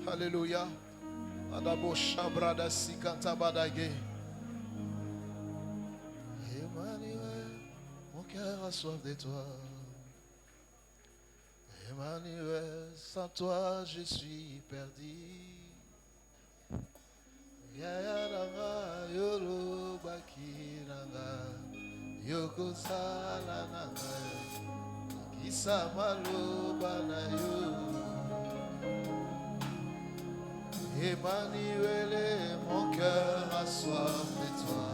Alléluia. Adabo shabrada sikata badage. Emmanuel, mon cœur a soif de toi. Emmanuel, sans toi je suis perdu. Yayaranga yoro bakiranga yoko sala nanga kisa maloba na yo. Emmanuel, mon cœur a soif de toi.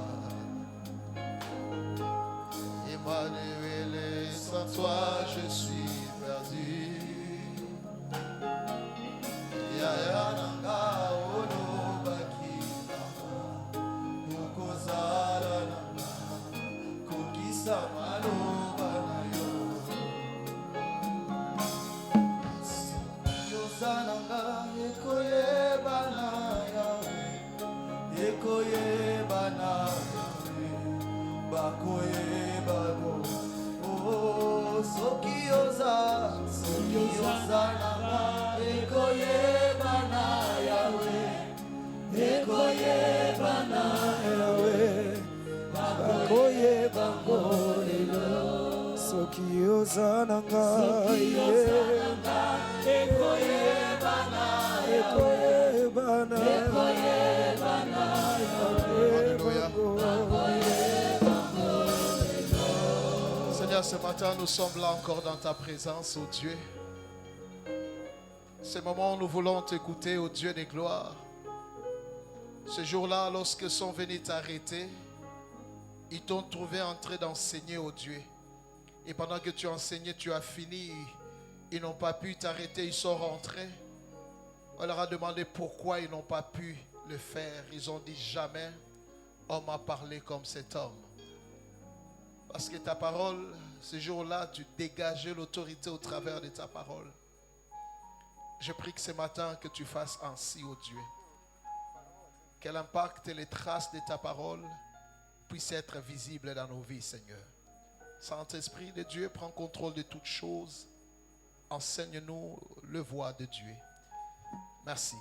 Emmanuel, sans toi je suis perdu. Yayaranga yoro bakiranga yoko sala nanga kisa maloba na yo. Yosananga ekoyebana yawe, ekoyebana yawe, bakoyebano. Oh, soki yosananga ekoyebana yawe, ekoyebana yawe, bakoyebango lelo. Soki ozananga Ekoyebana, ekoyebana Seigneur, ce matin, nous sommes là encore dans ta présence, ô Dieu. Ce moment où nous voulons t'écouter, ô Dieu des gloires. Ce jour-là, lorsque sont venus t'arrêter, ils t'ont trouvé en train d'enseigner, ô Dieu. Et pendant que tu enseignais, tu as fini. Ils n'ont pas pu t'arrêter, ils sont rentrés. On leur a demandé pourquoi ils n'ont pas pu le faire. Ils ont dit jamais on m'a parlé comme cet homme. Parce que ta parole, ce jour-là, tu dégageais l'autorité au travers de ta parole. Je prie que ce matin que tu fasses ainsi, ô Dieu. Que l'impact et les traces de ta parole puissent être visibles dans nos vies, Seigneur. Saint-Esprit de Dieu, prends contrôle de toutes choses. Enseigne-nous le voie de Dieu. Merci.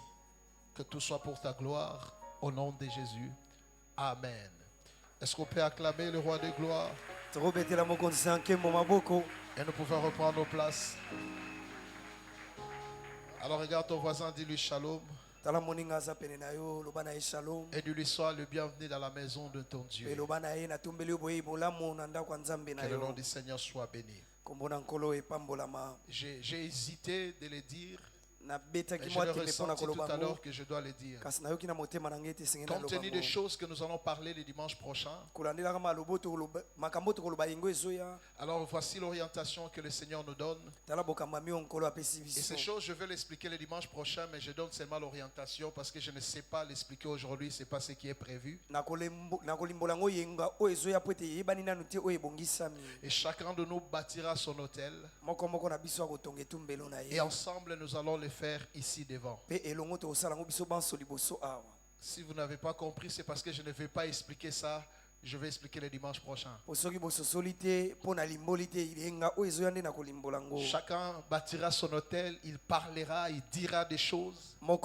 Que tout soit pour ta gloire. Au nom de Jésus. Amen. Est-ce qu'on peut acclamer le roi de gloire? Et nous pouvons reprendre nos places. Alors regarde ton voisin, dis-lui shalom. Et dis-lui sois le bienvenu dans la maison de ton Dieu. Que le nom du Seigneur soit béni. J'ai hésité de le dire. Mais je l'ai ressenti tout à l'heure que je dois le dire. Compte tenu des choses que nous allons parler le dimanche prochain, alors voici l'orientation que le Seigneur nous donne. Et ces choses, je vais l'expliquer le dimanche prochain, mais je donne seulement l'orientation parce que je ne sais pas l'expliquer aujourd'hui, ce n'est pas ce qui est prévu. Et chacun de nous bâtira son hôtel. Et ensemble, nous allons le faire ici devant. Si vous n'avez pas compris, c'est parce que je ne vais pas expliquer ça. Je vais expliquer le dimanche prochain. Chacun bâtira son hôtel, il parlera, il dira des choses. Nous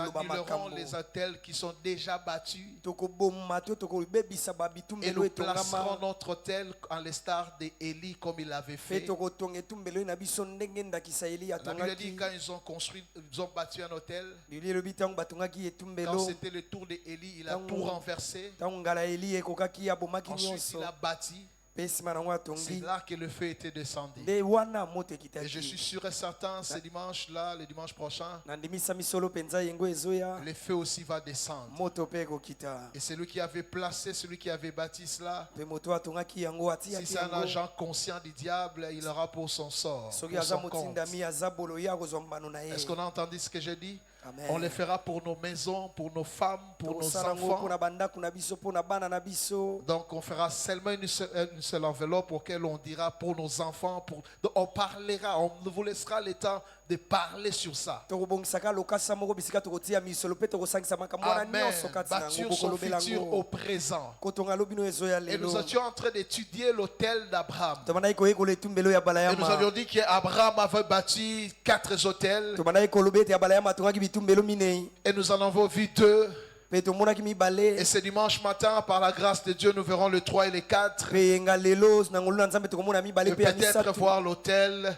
annullerons les hôtels qui sont déjà bâtis. Et nous placerons notre hôtel en l'instar d'Élie comme il l'avait fait. La Bible dit quand ils ont bâti un hôtel, quand c'était le tour d'Élie, il a tout renversé. Ensuite il a bâti. C'est là que le feu était descendu. Et je suis sûr et certain, ce dimanche-là, le dimanche prochain, le feu aussi va descendre. Et celui qui avait placé, celui qui avait bâti cela, si c'est un agent conscient du diable, il aura pour son sort, pour son compte. Est-ce qu'on a entendu ce que j'ai dit? Amen. On les fera pour nos maisons, pour nos femmes, pour nos Tokosala yango enfants. mpona bandako na biso mpona bana na biso. Donc on fera seulement une seule enveloppe auquel on dira pour nos enfants. Donc, on parlera, on vous laissera le temps de parler sur ça. Tokobongisaka lokasa moko bisika tokotia misolo mpe tokosangisa makambo wana Amen. nyonso kati na yango Bâtir son bokolobela futur au yango. présent. Kotonga lobi no ezoya Et nous lelo. étions en train d'étudier l'hôtel d'Abraham. Tobandaki koyekola etumbelo ya Et nous balayama. avions dit qu'Abraham avait bâti 4 hôtels. Tobandaki koloba ete ya balayama atongaki bitumbelo minei. Et nous en avons vu 2. Mpe tomonaki Et mibale. ce dimanche matin, par la grâce de Dieu, nous verrons le 3 et le 4. Mpe yenga lelo na ngolu na nzambe tokomona mibale Et mpe ya peut-être misatu. voir l'hôtel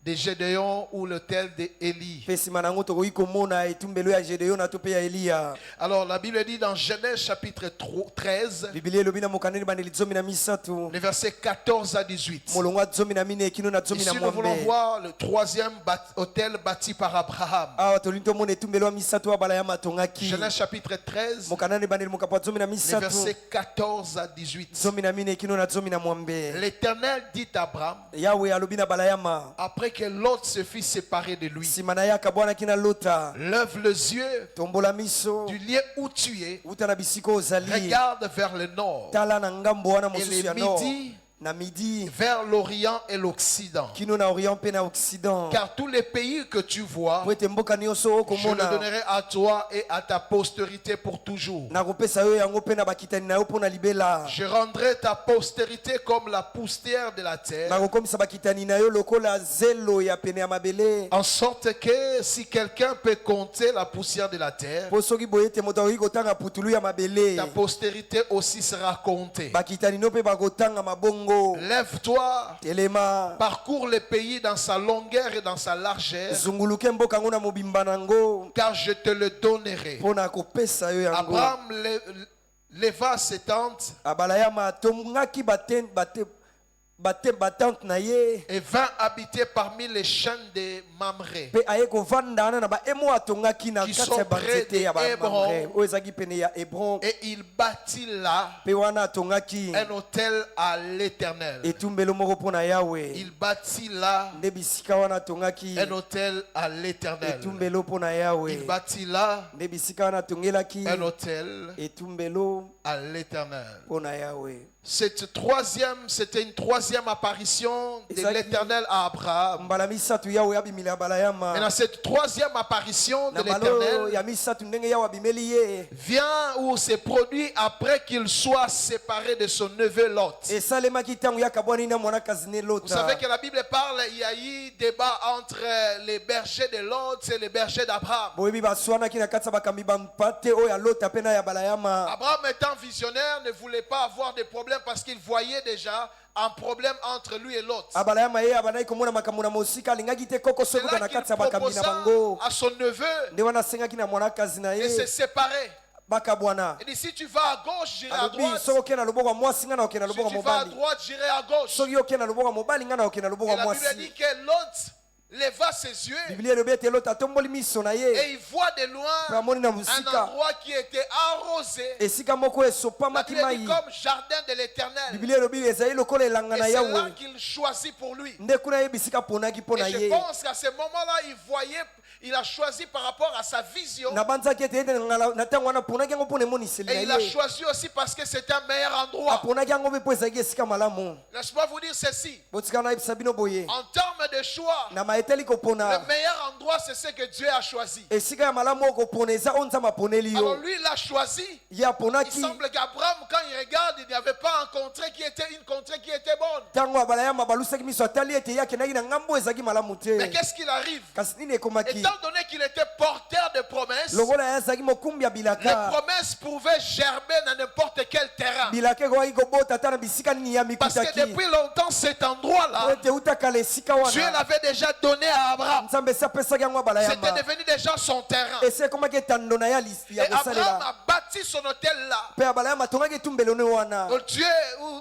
de Gédéon ou l'hôtel d'Élie. Mpe nsima na yango tokoki komona etumbelo ya Gedeon to mpe ya Eliya. Alors la Bible dit dans Genèse chapitre 13, Biblia elobi na mokandeli bandeli zomi na misatu. les versets 14 à 18. Molongo ya zomi na mine kino na zomi Ici na nous voulons mwambe. voir le 3e hôtel bâti par Abraham. Awa tolingi tomona etumbelo ya misatu ya balayama atongaki. Genèse chapitre 13, Mokandeli bandeli mokapo ya zomi na les misatu. versets 14 à 18. Zomi na mine kino na zomi na mwambe. L'Éternel dit à Abraham, Yahweh alobi na balayama. après que Lot se fit séparer de lui, Nsima na ye akabwanaki na lota. lève les yeux Tombola miso. du lieu où tu es, Uta na bisika ozali. regarde vers le nord, Tala na ngambo wana et mosusu ya le nord. midi, Na midi. vers l'Orient et l'Occident. Kino na orient mpe na occident. Car tous les pays que tu vois, Po ete mboka nyonso je le okomona. donnerai à toi et à ta postérité pour toujours. Nakopesa yo yango mpe na bakitani na yo mpo na libela. Je rendrai ta postérité comme la poussière de la terre, Nakokomisa bakitani na yo lokola zelo ya pene ya mabele. en sorte que si quelqu'un peut compter la poussière de la terre, Po soki boye ete moto akoki kotanga putulu ya mabele. ta postérité aussi sera comptée. Bakitani no mpe bakotanga mabongo. Lève-toi, Telema. parcours le pays dans sa longueur et dans sa largeur, Zunguluke mboka ngo na mobimba nango. car je te le donnerai. Mpo na kopesa yo yango. Abraham leva ses tentes Abalayama atongaki batante na ye. et vint habiter parmi les chaînes de Mamré, Pe aye kovanda wana na baemo atongaki na Qui kati sont ya près banzete ya de Hébron. bamamre oyo ezalaki pene ya Hebron. et il bâtit là Pe wana atongaki un hôtel à l'Éternel. etumbelo moko mpo na Yawe. Il bâtit là Nde bisika wana atongaki un hôtel à l'Éternel. etumbelo mpo na Yawe. Il bâtit là Nde bisika wana atongelaki un hôtel etumbelo à l'Éternel. mpo na Yawe. C'était une troisième apparition de l'Éternel à Abraham. Mbala misatu Yawe abimili abalayama. Et dans cette troisième apparition de Na malo l'Éternel ya misatu ndenge Yawe abimeli ye. vient ou se produit après qu'il soit séparé de son neveu Lot. Esalemaki ntango ya kabwani na mwanakazi ne Vous Lota. savez que la Bible parle, il y a eu débat entre les bergers de Lot et les bergers d'Abraham. Boyebi baswanaki na kati ya bakambi bampate oyo ya Lota pe na ya balayama. Abraham étant visionnaire ne voulait pas avoir de problème parce qu'il voyait déjà un problème entre lui et Lot. Abalayama ye abanaki komona makambo na mosika alingaki te koko C'est sokuka là na qu'il kati ya bakambi na proposa bango. à son neveu Nde wana asengaki na mwanakazi na de ye se séparer. bakabwana. Il dit si tu vas à gauche, j'irai à Alobi droite. soki okende na loboko ya mwasi nga na okende na Si loboko ya tu vas à mobali. droite, j'irai à gauche. Soki okende na loboko ya mobali nga na okende na loboko Et ya la Bible mwasi. dit que Lot leva ses yeux Biblia elobi ete Lota atomboli miso na ye. et il voit de Pe loin amoni na un mosika endroit qui était arrosé. esika moko La esopamaki Bible dit mai. comme jardin de l'Éternel. Biblia elobi ezali lokola elanga Et na c'est là Yawe. qu'il choisit pour lui. Nde kuna ye bisika ponaki mpo na Et je ye. pense qu'à ce moment-là, il a choisi par rapport à sa vision. Nabanzaki ete ete na ntango wana aponaki yango mpo na emoniseli Et il na a ye. choisi aussi parce que c'était un meilleur endroit. Aponaki yango mpe mpo ezalaki esika malamu. Laisse-moi vous dire ceci. Botika na yebisa bino boye. En termes de choix, Na maeteli kopona. le meilleur endroit, c'est ce que Dieu a choisi. Esika ya malamu oyo kopona eza oyo nzambe aponeli Alors yo. lui, il a choisi. Ye Il aponaki semble qu'Abraham, quand il regarde, il n'y avait pas une contrée qui était bonne. ntango abalayama balusaki miso atali ete ye akendaki na ngambo ezalaki malamu Mais te. qu'est-ce qu'il arrive? Kasi nini ekomaki? Étant donné qu'il était porteur de promesses, Lokola ye azalaki mokumbi ya les bilaka. promesses pouvaient gerber dans n'importe quel terrain. Bilaka ekokaki kobota ata na bisika nini ya Parce que mikutaki. depuis longtemps, cet endroit-là, Po ete utakala esika Dieu wana. l'avait déjà donné à Abraham. Nzambe esi apesaki yango C'était abalayama. devenu déjà son terrain. Esi ekomaki etando na ye ya Et Abraham kosalela. a bâti bâti son hôtel là, Pe Abalama atongaki etumbelo ne wana.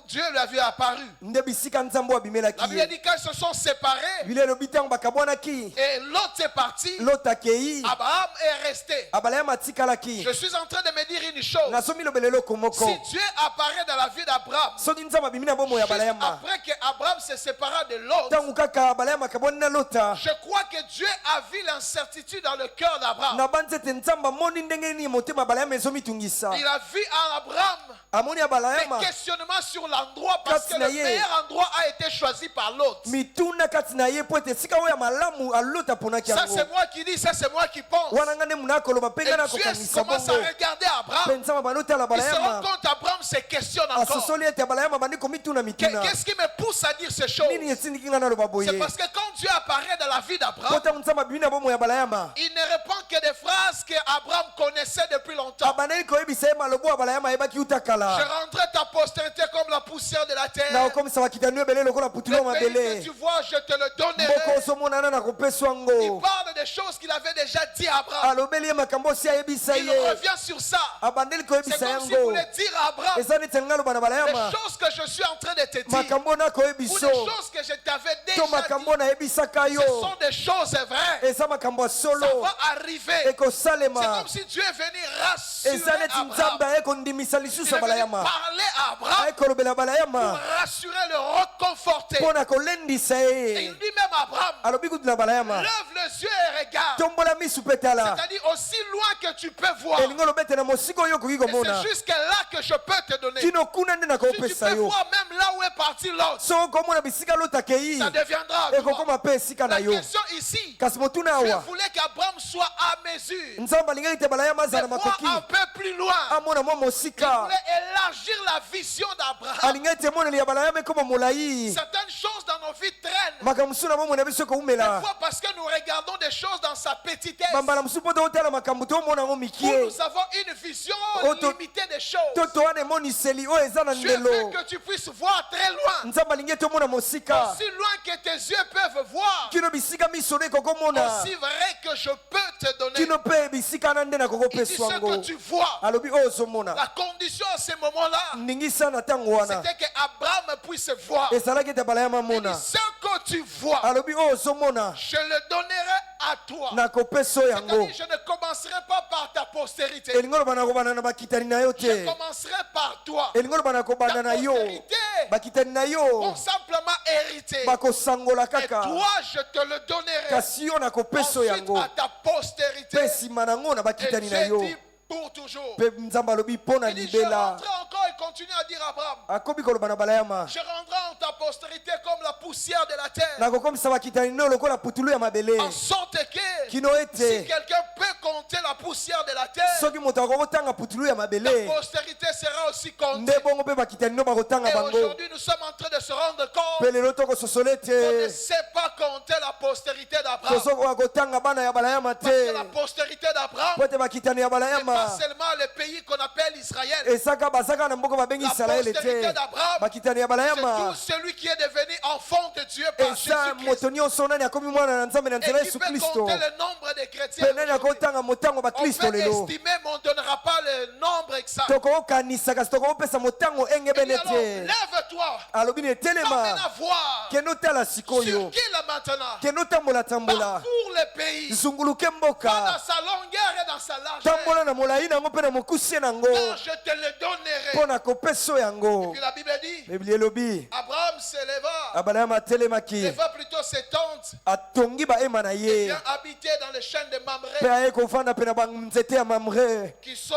Dieu lui avait apparu. Nde bisika Nzambe La abimelaki Bible ye. dit qu'ils se sont séparés Bile elobi ntango bakabwanaki. et l'autre est parti. Lot akei. Abraham est resté. Abalama atikalaki. Je suis en train de me dire une chose. Nasomi lobela eloko moko. Si Dieu apparaît dans la vie d'Abraham, Soki Nzambe abimi na bomoi ya juste Abalama. après que Abraham se sépara de l'autre, Ntango kaka Abalama akabwani na Lota. je crois que Dieu a vu l'incertitude dans le cœur d'Abraham. Na banzi ete Nzambe amoni ndenge nini motema Abalama ezomitungisa. Il a vu en Abraham Amoni Abalama des questionnements sur l'endroit parce que le Kasi na ye. meilleur endroit a été choisi par l'autre. mituna kati na ye po ete esika oyo ya malamu alota aponaki Ça yango. c'est moi qui dis, ça c'est moi qui pense. Wana nga nde muna akoloba mpe Et nga Dieu nakokanisa commence à bongo. regarder Mpe Abraham. Nzambe abandi otala Il se rend Abalama. compte Abraham se questionne encore. Asosoli ete Abalama abandi komituna mituna. Qu'est-ce qui me pousse à dire ces choses? Nini esindiki nga naloba boye. C'est parce que quand Dieu apparaît dans la vie d'Abraham, Kota Nzambe abimi na bomoi ya Abalama. il ne répond que des phrases que Abraham connaissait depuis longtemps. Abandaki koyebisa ye malobo Abalama ayebaki uta Je kala. rendrai ta postérité comme la poussière de la Na terre. okomisa bakitani ebele lokola putulu ya Le pays que mabele. tu vois, je te le Mboko donnerai. ozomonana na kopeswa Il ngo. parle des choses qu'il avait déjà dit à Abraham. Alobeli ye makambo osi ayebisa Il ye. revient sur ça. Abandeli C'est koyebisa comme s'il yango. voulait dire à Abraham, Eza neti nga loba na les Abalama. choses que je suis en train de te dire, Makambo na ou koyebiso. les choses que je t'avais To déjà dit, makambo na yebisaka yo. ce sont des choses vraies. Eza makambo ya Ça solo. va arriver. C'est Ekosalema. comme si Dieu est venu rassurer Eza neti Abraham. Nzambe ayekondimisa Il lisusu est venu Abalama. parler à Abraham Ayekolobela pour Abalama. rassurer, le reconforter. Mpo na kolendisa Et ye. il dit même à Abraham, Alobi kutu na Abalama. lève les yeux et regarde. Tombola misu mpe tala. C'est-à-dire aussi loin que tu peux voir. Elingi olobete na mosika oyo okoki Et komona. c'est jusque là que je peux te donner. Kino kuna nde Si tu nakopesa peux yo. voir même là où est parti l'autre, So okomona bisika lota akei. ça deviendra à toi. Ekokoma mpe esika na La yo. question ici, Kasi motuna Dieu awa. voulait qu'Abraham soit à mesure. Nzambe alingaki ete Abalama Mais azala na voir makoki. un peu plus loin. Amona mwa Il mosika. voulait élargir la vision d'Abraham. Alingaki ete emoneli ya Abalama ekoma molai. Certaines choses dans nos vies traînent. Makambo mosusu na bomoi na biso ekoumela. Parfois parce que nous regardons des choses dans sa petitesse. Bambala mosusu mpo totala makambo tomona yango Où mikie. nous avons une vision Auto- limitée des choses. To towana emoniseli oyo eza na Dieu veut ndelo. que tu puisses voir très loin. Nzambe alingi ete omona mosika. Aussi loin que tes yeux peuvent voir. Kino bisika miso nde ekokomona. Aussi vrai que je peux te donner. Kino mpe bisika na nde Il dit nakokopeswa ce ngo. que tu vois. Alobi oyo ozomona. La condition à ce moment-là, Ndingisa na ntango wana. c'était qu'Abraham puisse voir. Ezalaki ete Abalama Il dit amona. ce que tu vois, Alobi oyo ozomona. je le donnerai à toi. Nakopesa oyo yango. C'est-à-dire, je ne commencerai pas par ta postérité. Elingi oloba nakobanda na bakitani na yo Je te. commencerai par toi. Elingi oloba nakobanda Ta na yo. postérité Bakitani na yo. vont simplement hériter. Bakosangola Et kaka. toi, je te le donnerai. Kasi yo nakopesa oyo Ensuite, yango. à ta postérité. Mpe nsima nango na Et bakitani na Dieu yo. dit pour toujours. Mpe Nzambe alobi mpo na Il dit, je libela. rentrerai encore et continue à dire à Abraham, Akomi koloba na Abalama. je rendrai en ta postérité comme la poussière de la terre. Nakokomisa bakitani no lokola putulu ya mabele. En sorte que Kino si ete quelqu'un peut compter la poussière de la terre, soki moto akokotanga putulu ya la mabele. postérité sera aussi comptée. Nde bongo mpe bakitani no bakotanga Et bango. aujourd'hui, nous sommes en train de se rendre compte Mpe lelo tokososola qu'on ne ete sait pas compter la postérité d'Abraham. tozokoka kotanga bana ya Abalama Parce que la te. postérité d'Abraham Po ete bakitani ya n'est pas Abalama seulement le pays qu'on appelle Israël. esaka bazaka na mboka babengi La Israele postérité te. d'Abraham, Bakitani ya c'est Abalama tout celui qui est devenu enfant de Dieu par eza Jésus-Christ. moto nyonso nani akomi mwana na Nzambe na nzela Et qui Yesu peut Kristo. compter le nombre de chrétiens. Mpe nani akotanga motango On bakristo peut lelo. estimer, mais on ne donnera pas le nombre exact. tokokanisa kasi tokopesa motango Il dit engebene alors, te. lève-toi, Alobi ne emmène telema à voir keno tala sur sikoyo qui là maintenant. keno tambola Parcours le pays, zunguluke pas dans mboka sa longueur et dans sa largeur. tambola na molai nango mpe na mokusie nango Car je te le donnerai. mpo na kopesa oyo yango. Puis la Bible dit, Biblia elobi Abraham se leva, Abalama atelemaki leva plutôt ses tentes, atongi bahema na et ye vient habiter dans les chaînes de mpe Mamré aye kovanda mpe na banzete ya Mamre qui sont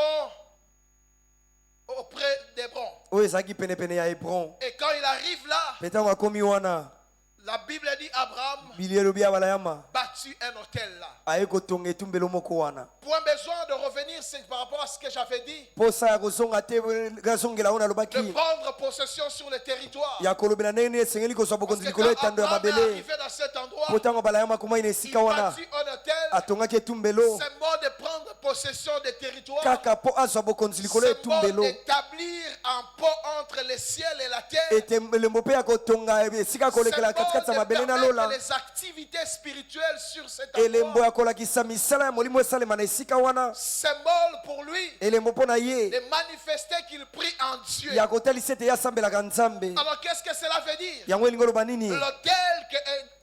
auprès d'Hébron. oyo ezalaki penepene ya Hebron. Et quand il arrive là, Mpe ntango akomi wana la Bible dit Abraham Biblia elobi Abalama bâtit un hôtel là. aye kotonga etumbelo moko wana Point besoin de revenir par rapport à ce que j'avais dit, mposa ya kozonga te kazongela oyo de nalobaki prendre possession sur le territoire. ya kolobela ndenge nini esengeli kozwa Parce bokonzi que likolo ya quand etando ya Abraham est mabele. arrivé dans cet endroit, Po ntango Abalama akomaki na il esika wana bâtit un hôtel. atongaki etumbelo C'est bon de prendre possession des territoires. kaka mpo azwa bokonzi likolo ya C'est bon etumbelo d'établir un pont entre le ciel et la terre. elembo mpe ya kotonga esika kolekela katikati ya mabele na lola, les activités spirituelles sur cet elembo endroit. ya kolakisa misala ya molimo esalema na esika wana, Symbole pour lui elembo mpo na ye de manifester qu'il prie en Dieu. ya kotalisa ete ye asambelaka Nzambe. Alors qu'est-ce que cela veut dire? Yango elingi oloba nini? L'autel que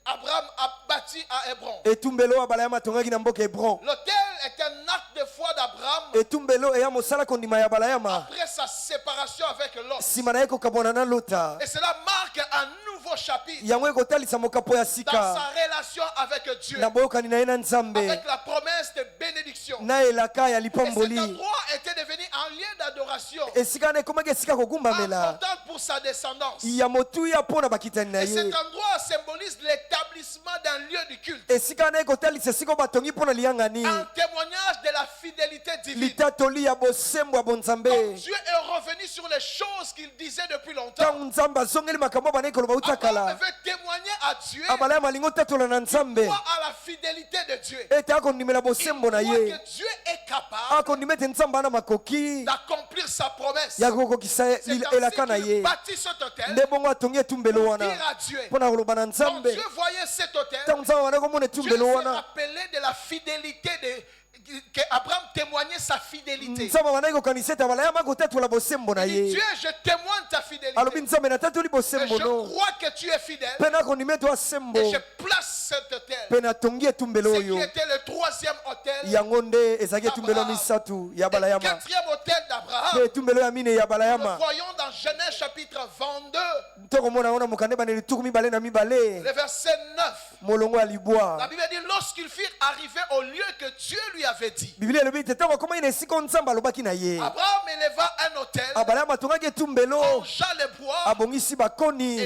Abraham a bâti à Hébron. Etumbelo oyo Abalayama atongaki na mboka Hebron. L'autel est un acte de foi d'Abraham Etumbelo eya mosala kondima ya Balayama après sa séparation avec Lot. nsima na ye kokabwana na Lota. Et cela marque un nouveau chapitre Yango ekotalisa mokapo ya dans sika sa relation avec Dieu, na boyokani na ye na Nzambe avec la promesse de bénédiction. na elaka ya Et cet lipamboli. endroit était devenu un lieu d'adoration Esika wana ekomaki esika kogumbamela important pour sa descendance. ya motuya mpo na bakitani na Et cet ye. endroit symbolise l'établissement d'un lieu du culte, Esika wana ekotalisa esika oyo batongi mpo na liyangani, un témoignage de la fidélité divine. litatoli ya bosembo ya bonzambe. Comme Dieu est revenu sur les choses qu'il disait depuis longtemps, Ntango Nzambe azongeli makambo abandaki koloba uta Abraham kala, veut témoigner à Dieu Abalayama alingi otatola na Nzambe croit à la fidélité de Dieu. ete akondimela Il bosembo na croit ye, que Dieu est capable akondima ete Nzambe ana makoki d'accomplir sa promesse. ya kokokisa C'est ainsi elaka na qu'il ye. bâtit cet hôtel Nde bongo atongi etumbelo pour wana dire à Dieu. mpo na koloba na Quand Nzambe. Dieu voyait cet hôtel, Ntango Nzambe wana komona Dieu etumbelo s'est wana, rappelé de la fidélité que Abraham témoignait sa fidélité. Nzambe abandaki kokanisa ete Abalayama akotatola bosembo na Il dit, ye. Dieu, je témoigne ta fidélité. Alobi Nzambe natatoli Et bosembo je no, crois que tu es fidèle. mpe nakondima ete wasembo, Et je place cet hôtel. mpe natongi etumbelo Ce qui oyo. était le troisième hôtel. Yango nde ezalaki etumbelo ya misatu ya Le Balayama, quatrième hôtel mpe d'Abraham. etumbelo ya mine ya Nous Balayama voyons dans Genèse chapitre 22, tokomona ngo na mokanda ebandeli tuku mibale na mibale le verset 9. molongo ya libwa. La Bible dit, lorsqu'ils furent arrivés au lieu que Dieu lui avait dit, Biblia elobi ete ntango akomaki na esika oyo Nzambe alobaki na ye, Abraham éleva un hôtel, Abalayama atongaki etumbelo, rangea les bois, abongisi et bakoni,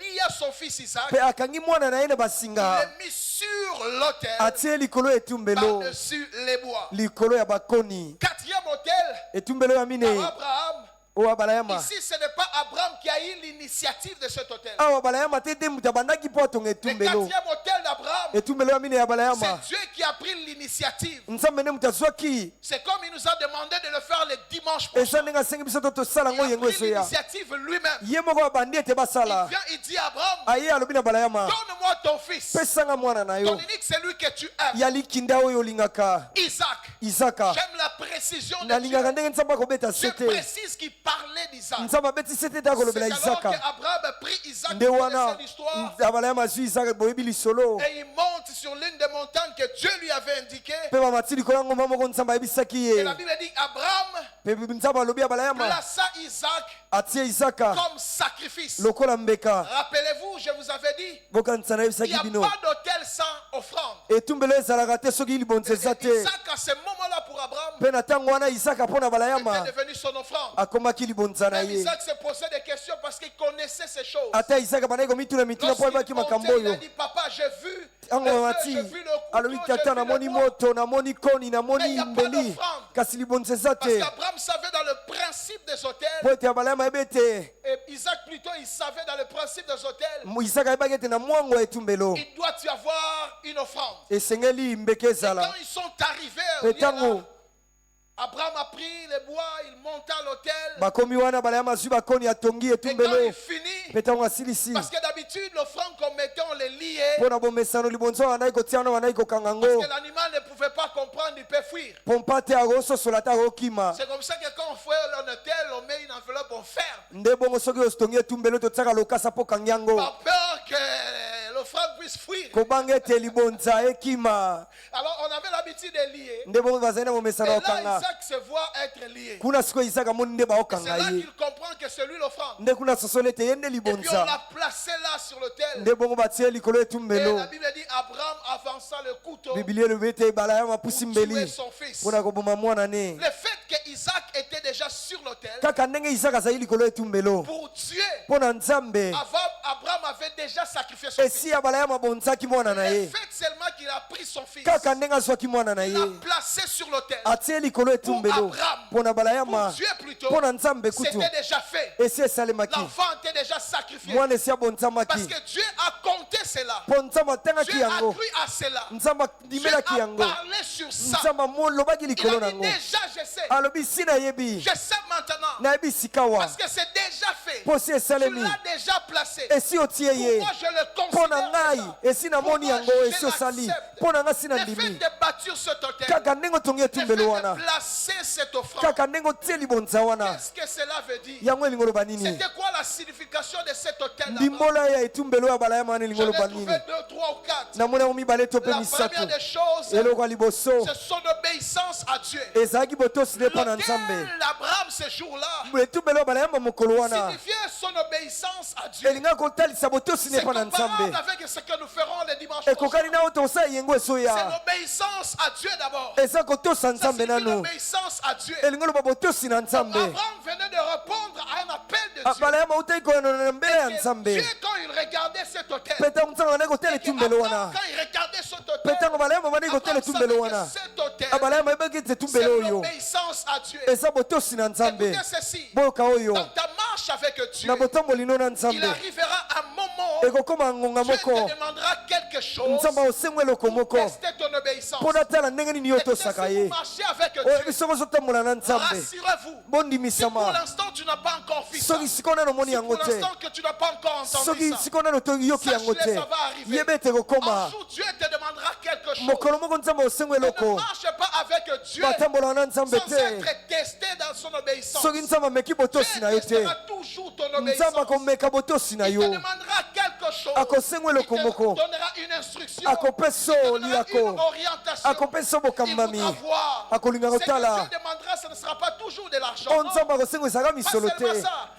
lia son fils Isaac. mpe akangi mwana na ye na Il basinga, l'a mis sur l'autel, atie likolo ya etumbelo, par-dessus les bois. likolo ya bakoni. Quatrième hôtel, Etumbelo ya mine Abraham. oyo Abalayama. Ici, ce n'est pas Abraham qui a eu l'initiative de cet hôtel. Awa Abalayama te nde mutu abandaki mpo atonga Le etumbelo. quatrième hôtel d'Abraham, Etumbelo ya mine ya Abalayama, c'est Dieu qui a pris l'initiative. Nzambe nde mutu azwaki. C'est comme il nous a demandé de le faire le dimanche prochain. Eza ndenge asengi biso to tosala Il ngo a yengo pris ezoya. l'initiative lui-même. Ye moko abandi ete Il basala. vient, il dit à Abraham, Aye alobi na Balayama, donne-moi ton fils. pesanga mwana na Ton yo. unique, c'est lui que tu aimes. Ya likinda oyo olingaka, Isaac. Isaka. J'aime la précision de Nalingaka Dieu. ndenge Nzambe akobeta Dieu sete. précise qu'il parlait d'Isaac. Nzambe abeti sete ete C'est akolobela alors Isaka. qu'Abraham a pris Isaac, Nde vous wana connaissez l'histoire, Abalayama azwi Isaka boyebi lisolo. et il monte sur l'une des montagnes que Dieu lui avait indiquées. Mpe bamati likolo ya ngomba moko Nzambe ayebisaki Et ye. la Bible dit Abraham Mpe Nzambe alobi Abalayama plaça Isaac atie Isaka comme sacrifice. lokola mbeka. Rappelez-vous, je vous avais dit, Bokanisa il n'y nayebisaki a bino. pas d'hôtel sans offrande. Etumbelo ezalaka te soki libonzo Et eza te. Isaac, à ce moment-là, pour Abraham, Mpe na ntango wana Isaka mpo na Balayama était devenu son offrande. akomaki libonza na Même ye. Isaac se posait des questions parce qu'il connaissait ces choses. Ata Isaka bandaki komituna mituna mpo ayebaki Lorsqu'il makambo montait, il a oyo. dit, papa, j'ai vu Ntango le feu, bamati j'ai vu le alobi couteau, tata j'ai vu namoni le bois. moto namoni koni Mais namoni y a pas mbeli d'offrande. kasi libonzo eza Parce te. qu'Abraham savait dans le principe des hôtels, Po ete ya Balayama ayebi ete et Isaac plutôt, il savait dans le principe des hôtels, Isaka ayebaki ete na mwango ya etumbelo il doit y avoir une offrande. esengeli mbeke Quand ezala. ils sont arrivés au Mpe lieu là, ntango Abraham a pris les bois, il monta à l'hôtel. bakomi wana Balayama azwi bakoni atongi Et quand etumbelo. il finit, Mpe ntango asilisi parce que d'habitude, l'offrande qu'on mettait, on les liait. mpo na bomesano libonzo bandaki kotia wana bandaki kokanga Parce ngo que l'animal ne pouvait pas comprendre, il peut fuir. mpo mpa te akososola te akokima. C'est comme ça que quand on fait un hôtel, on met une enveloppe, on ferme. Nde bongo soki otongi etumbelo totiaka lokasa mpo kangi yango Par peur que l'offrande puisse fuir. kobanga ete libonza ekima. Alors on avait l'habitude de lier. Nde bongo bazali na Et bomesano ya là, kokanga. Isaac se voit être lié. Kuna sikoyo Isaka amoni nde C'est baokanga là ye. qu'il comprend que c'est lui l'offrande. Nde kuna sosoli ete ye nde Et puis on libonza. l'a placé là sur l'autel. Nde bongo batie likolo Et etumbelo. la Bible dit Abraham avança le couteau Biblia elobi ete Balayama apusi pour tuer mbeli son fils. mpona koboma mwana ne. Le fait que Isaac était déjà sur l'autel Kaka ndenge Isaka azali likolo etumbelo pour tuer, mpo na Nzambe Abraham avait déjà sacrifié son fils. esi ya balayama bonzaki mwana na Le ye fait seulement qu'il a pris son fils, kaka ndenge azwaki mwana na il ye l'a placé sur l'autel. atie likolo etumbelo mpo na Pour balayama Dieu plutôt, mpo na nzambe kutu c'était déjà fait. esi esalemaki L'enfant était déjà sacrifié. mwana esi Parce abonzamaki que Dieu a compté cela. mpo nzambe atengaki Dieu a yango cru à cela. nzambe Dieu andimelaki a yango parlé sur ça. nzambe amolobaki Il likolo a na dit yango déjà je sais. alobi si nayebi Je sais maintenant. nayebi sika wa Parce que c'est déjà fait. mpo si Tu esalemi l'as déjà placé. esi otie ye Pourquoi je le mpo na considère ngai comme ça? esi namoni Pourquoi yango je esi osali l'accepte? mpo na ngai si Le fait nandimi de bâtir cet hôtel, kaka ndenge otongi le fait etumbelo wana de placer cette offrande, kaka ndenge otie libonza wana qu'est-ce que cela veut dire? yango elingi oloba nini C'était quoi la signification de cet hôtel là-bas? ndimbola ya etumbelo ya balayama wana elingi J'en ai oloba trouvé nini 2, 3 ou 4. namoni yango mibale to mpe La misato première des choses, eloko ya liboso c'est son obéissance à Dieu. ezalaki botosi nde mpo na nzambe L'hôtel d'Abraham ce jour-là etumbelo ya balayama mokolo wana signifiait son obéissance à Dieu. elingaki kotalisa botosi nde C'est mpo na comparable nzambe avec ce que nous ferons le dimanche prochain. ekokani na oyo tosala yengo C'est esoya l'obéissance à Dieu d'abord. eza kotosa Ça nzambe signifie nanu l'obéissance à Dieu. elingi oloba botosi na nzambe Abraham venait de répondre à un appel de Dieu. balayama utaki koyanola na mbele ya Et nzambe Dieu, quand il regardait cet hôtel, mpe ntango nzambe bandaki kotala et que etumbelo Abraham, wana quand il regardait cet mpe hôtel, ntango balayama bandaki kotala Abraham savait etumbelo que wana cet hôtel, balayama yebaki ete c'est etumbelo oyo l'obéissance à Dieu. eza botosi na nzambe Écoutez ceci. boyoka oyo Dans ta marche avec Dieu, na botambolino na il nzambe arrivera un moment où ekokoma ngonga Dieu moko te demandera quelque chose nzambe aosengo eloko pour moko tester ton obéissance. mpo natala ndenge nini yo Et peut-être tosaka si ye vous marchez avec oyebi Dieu, soki ozotambola na nzambe rassurez-vous. Si pour bondimisama l'instant tu n'as pas encore vu ça, soki sikoyo nano omoni si yango pour te l'instant que tu n'as pas encore entendu soki ça, sikoyo nano yoki yango sache-le, te ça va arriver. yeba ete Un ekokoma jour Dieu te demandera quelque chose. mokolo moko nzambe osengo Ne eloko marche pas avec Dieu batambola na nzambe sans te être testé dans son obéissance. soki nzambe ameki botosi na yo Dieu te testera toujours ton nzambe obéissance. akomeka botosi na Il yo te demandera quelque chose. akosengo Il eloko te moko donnera une instruction. akopesa Il te o donnera une liako orientation. akopesa Il bokambami voudra voir. akolinga Ce que kotala Dieu demandera, ce ne sera pas toujours de l'argent. o Non. nzambe akosengo ezalaka misolo te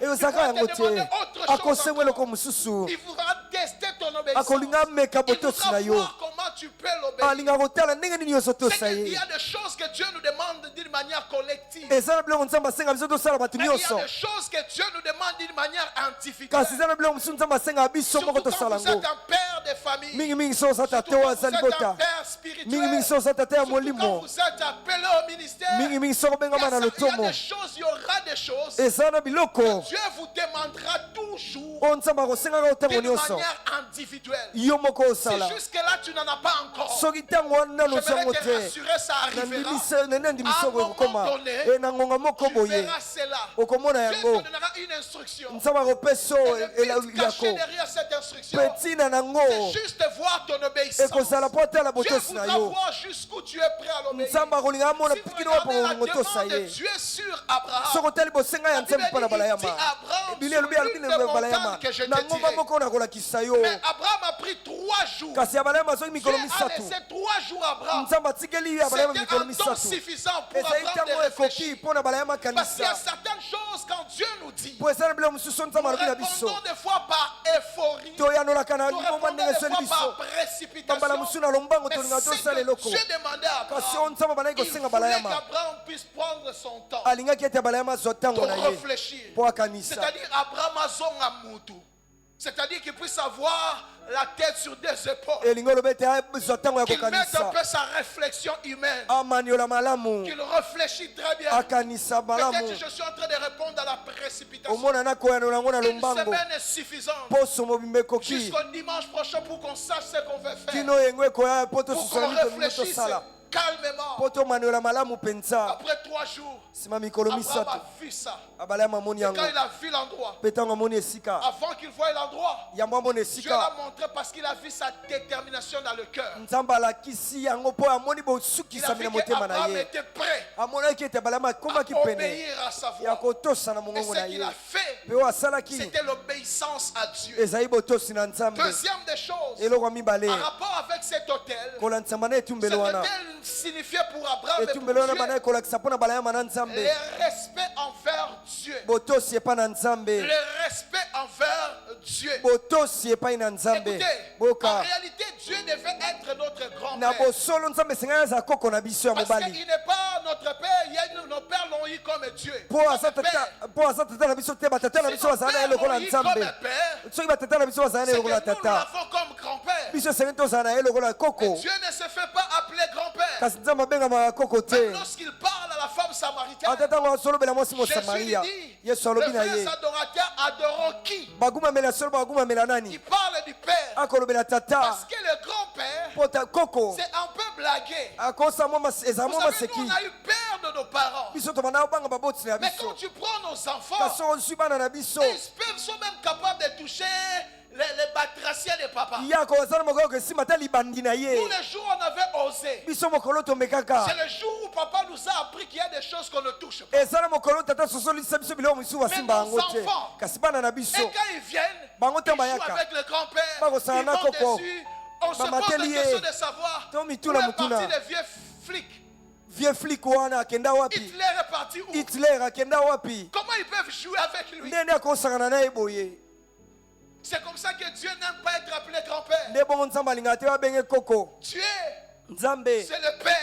ezalaka yango te akosengo eloko mosusu Il voudra tester ton obéissance. akolinga ameka Il botosi voudra na yo voir comment tu peux l'obéir. alinga kotala ndenge nini yo C'est ozotosa qu'il y ye a des choses que Dieu nous demande d'une manière collective. eza na biloko nzambe asenga biso tosala bato Mais il y a nyonso des choses que Dieu nous demande d'une manière individuelle. kasi eza na biloko mosusu nzambe asenga biso moko Surtout quand tosala vous êtes yango un père de famille. mingimingi so oza tate Surtout oyo quand aza vous êtes un libota père spirituel. mingimingi so oza tate ya Surtout quand molimo vous êtes appelé au ministère. mingimingi so obengama na Il y a lotomo des choses, il y aura des choses. eza na biloko Dieu vous demandera toujours oyo nzambe akosengaka ntango d'une nyonso manière individuelle. yo moko Si osala jusque-là tu n'en as pas encore, soki ntango wana nano je ozango vais te te rassurer, ça arrivera. nene ndimisa À un okokoma moment donné, e na ngonga moko Tu boye verras cela. okomona Dieu te yango donnera une instruction. nzambe akopesa Et oyo le but caché eliako derrière cette instruction, mpe ntina nango c'est juste de voir ton obéissance. ekozala mpo atala Dieu botosi na voudra yo voir jusqu'où tu es prêt à l'obéir. nzambe akolinga amona Si vous pikini oyo regardez la pokongo tosa demande de ye Dieu sur Abraham, soki otali bosenga ya la Bible nzambe mpo na dit, il dit balayama Abraham, ebili sur elobi alobi l'une na des balayama montagnes que je na te ngomba dirai. moko nakolakisa yo Mais Abraham a pris 3 jours. kasi ya balayama azoki Dieu mikolo a misatu laissé 3 jours à Abraham. nzambe atikeli ya balayama C'était mikolo un temps misatu suffisant pour ezali Abraham de ntango ekoki réfléchir. mpo na balayama Parce qu'il y a akanisa certaines choses quand Dieu nous dit, po eza na biloko mosusu nous nzambe alobi na biso répondons des fois par euphorie. toyanolaka na Nous ngomba répondons ndenge des esoli fois biso par bambala précipitation. mosusu na lombango Mais tolinga c'est tosala que eloko Dieu demandait à kasi oyo Abraham, nzambe bandaki il kosenga voulait balayama qu'Abraham puisse prendre son temps alingaki ete balayama azwa ntango pour na ye réfléchir. mpo akanisa C'est-à-dire Abraham azonga mutu. C'est-à-dire qu'il puisse avoir la tête sur 2 épaules. elingi olobi ete azwa ntango ya Qu'il mette un kokanisa peu sa réflexion humaine. amaniola malamu Qu'il réfléchit très bien. akanisa malamu Peut-être que je suis en train de répondre à la précipitation. omona nakoyanola yango na Une lombango semaine est suffisante. poso mobimba ekoki Jusqu'au dimanche prochain pour qu'on sache ce qu'on veut faire. kino yengo ekoya mpo Pour tosusola qu'on nini tolingi réfléchisse tosala calmement. mpo tomaniola malamu mpenza Après 3 jours, nsima mikolo Abraham misato a vu ça. abalayama amoni yango Quand il a vu l'endroit, mpe ntango amoni esika avant qu'il voie l'endroit, yango amoni Dieu l'a esika montré parce qu'il a vu sa détermination dans le cœur. nzambe alakisi yango mpo amoni Il a bosukisami vu na motema na qu'Abraham ye était prêt amonaki ete balayama à akomaki pene obéir à sa ya voix. kotosa na Et mongongo ce na qu'il ye a fait, mpe oyo asalaki c'était l'obéissance à Dieu. ezali botosi na nzambe Deuxième des choses, eloko ya mibale en rapport avec cet hôtel, kolandisama na cet etumbelo wana hôtel signifiait pour Abraham et pour etumbelo wana Dieu bandaki kolakisa mpo na balayama na nzambe le respect envers Dieu. botosi epai na nzambe Le respect envers Dieu. botosi epai na nzambe Écoutez, en boyoka réalité, Dieu devait être notre grand na grand-père. bosolo nzambe esenga aza koko na biso ya Parce mobali qu'il n'est pas notre père, nos pères l'ont eu comme Dieu. po Comme aza père. tata na biso te batata na Si biso nos bazala na ye pères lokola l'ont eu comme nzambe père, soki batata na biso bazala na c'est ye que lokola nous tata l'avons comme grand-père. biso esengi tozala na ye lokola koko Dieu ne se fait pas appeler grand-père. kasi nzambe abengamaka koko Même te lorsqu'il parle à la femme samaritaine, ata ntango asolobela mwasi Jésus lui mosamaria dit, yesu les alobi na ye vrais adorateurs adoreront qui? bagumamela solo bagumamela Il nani parle du père. akolobela tata Parce que le grand-père, po koko c'est un peu blagué. akosa ezala Vous mwa savez, maseki nous, on a eu peur de nos parents. biso tobanda kobanga baboti na Mais biso quand tu prends nos kasi enfants, ozwi bana na biso ils sont même capables de toucher les batraciens de papa. yako aza na mokolo kesima ata libandi na ye Tous les jours, on avait osé. biso mokolo tomekaka C'est le jour où papa nous a appris qu'il y a des choses qu'on ne touche pas. eza na mokolo tata sosolisa biso biloko mosusu basimba yango te enfants. kasi bana na Et biso quand ils viennent, bango ils ntango jouent bayaka avec le grand-père. Bakosala Ils na vont koko. dessus. On se pose Bamateli la question ye. de savoir où To mituna est mutuna. parti les vieux flics. vie flik wana akenda wapi Hitler est parti où? hitler akenda wapi Comment ils peuvent jouer avec lui? ndenge akosangana na ye boye C'est comme ça que Dieu n'aime pas être appelé grand-père. nde bongo nzambe alingaka te babenge koko Dieu, nzambe c'est le père.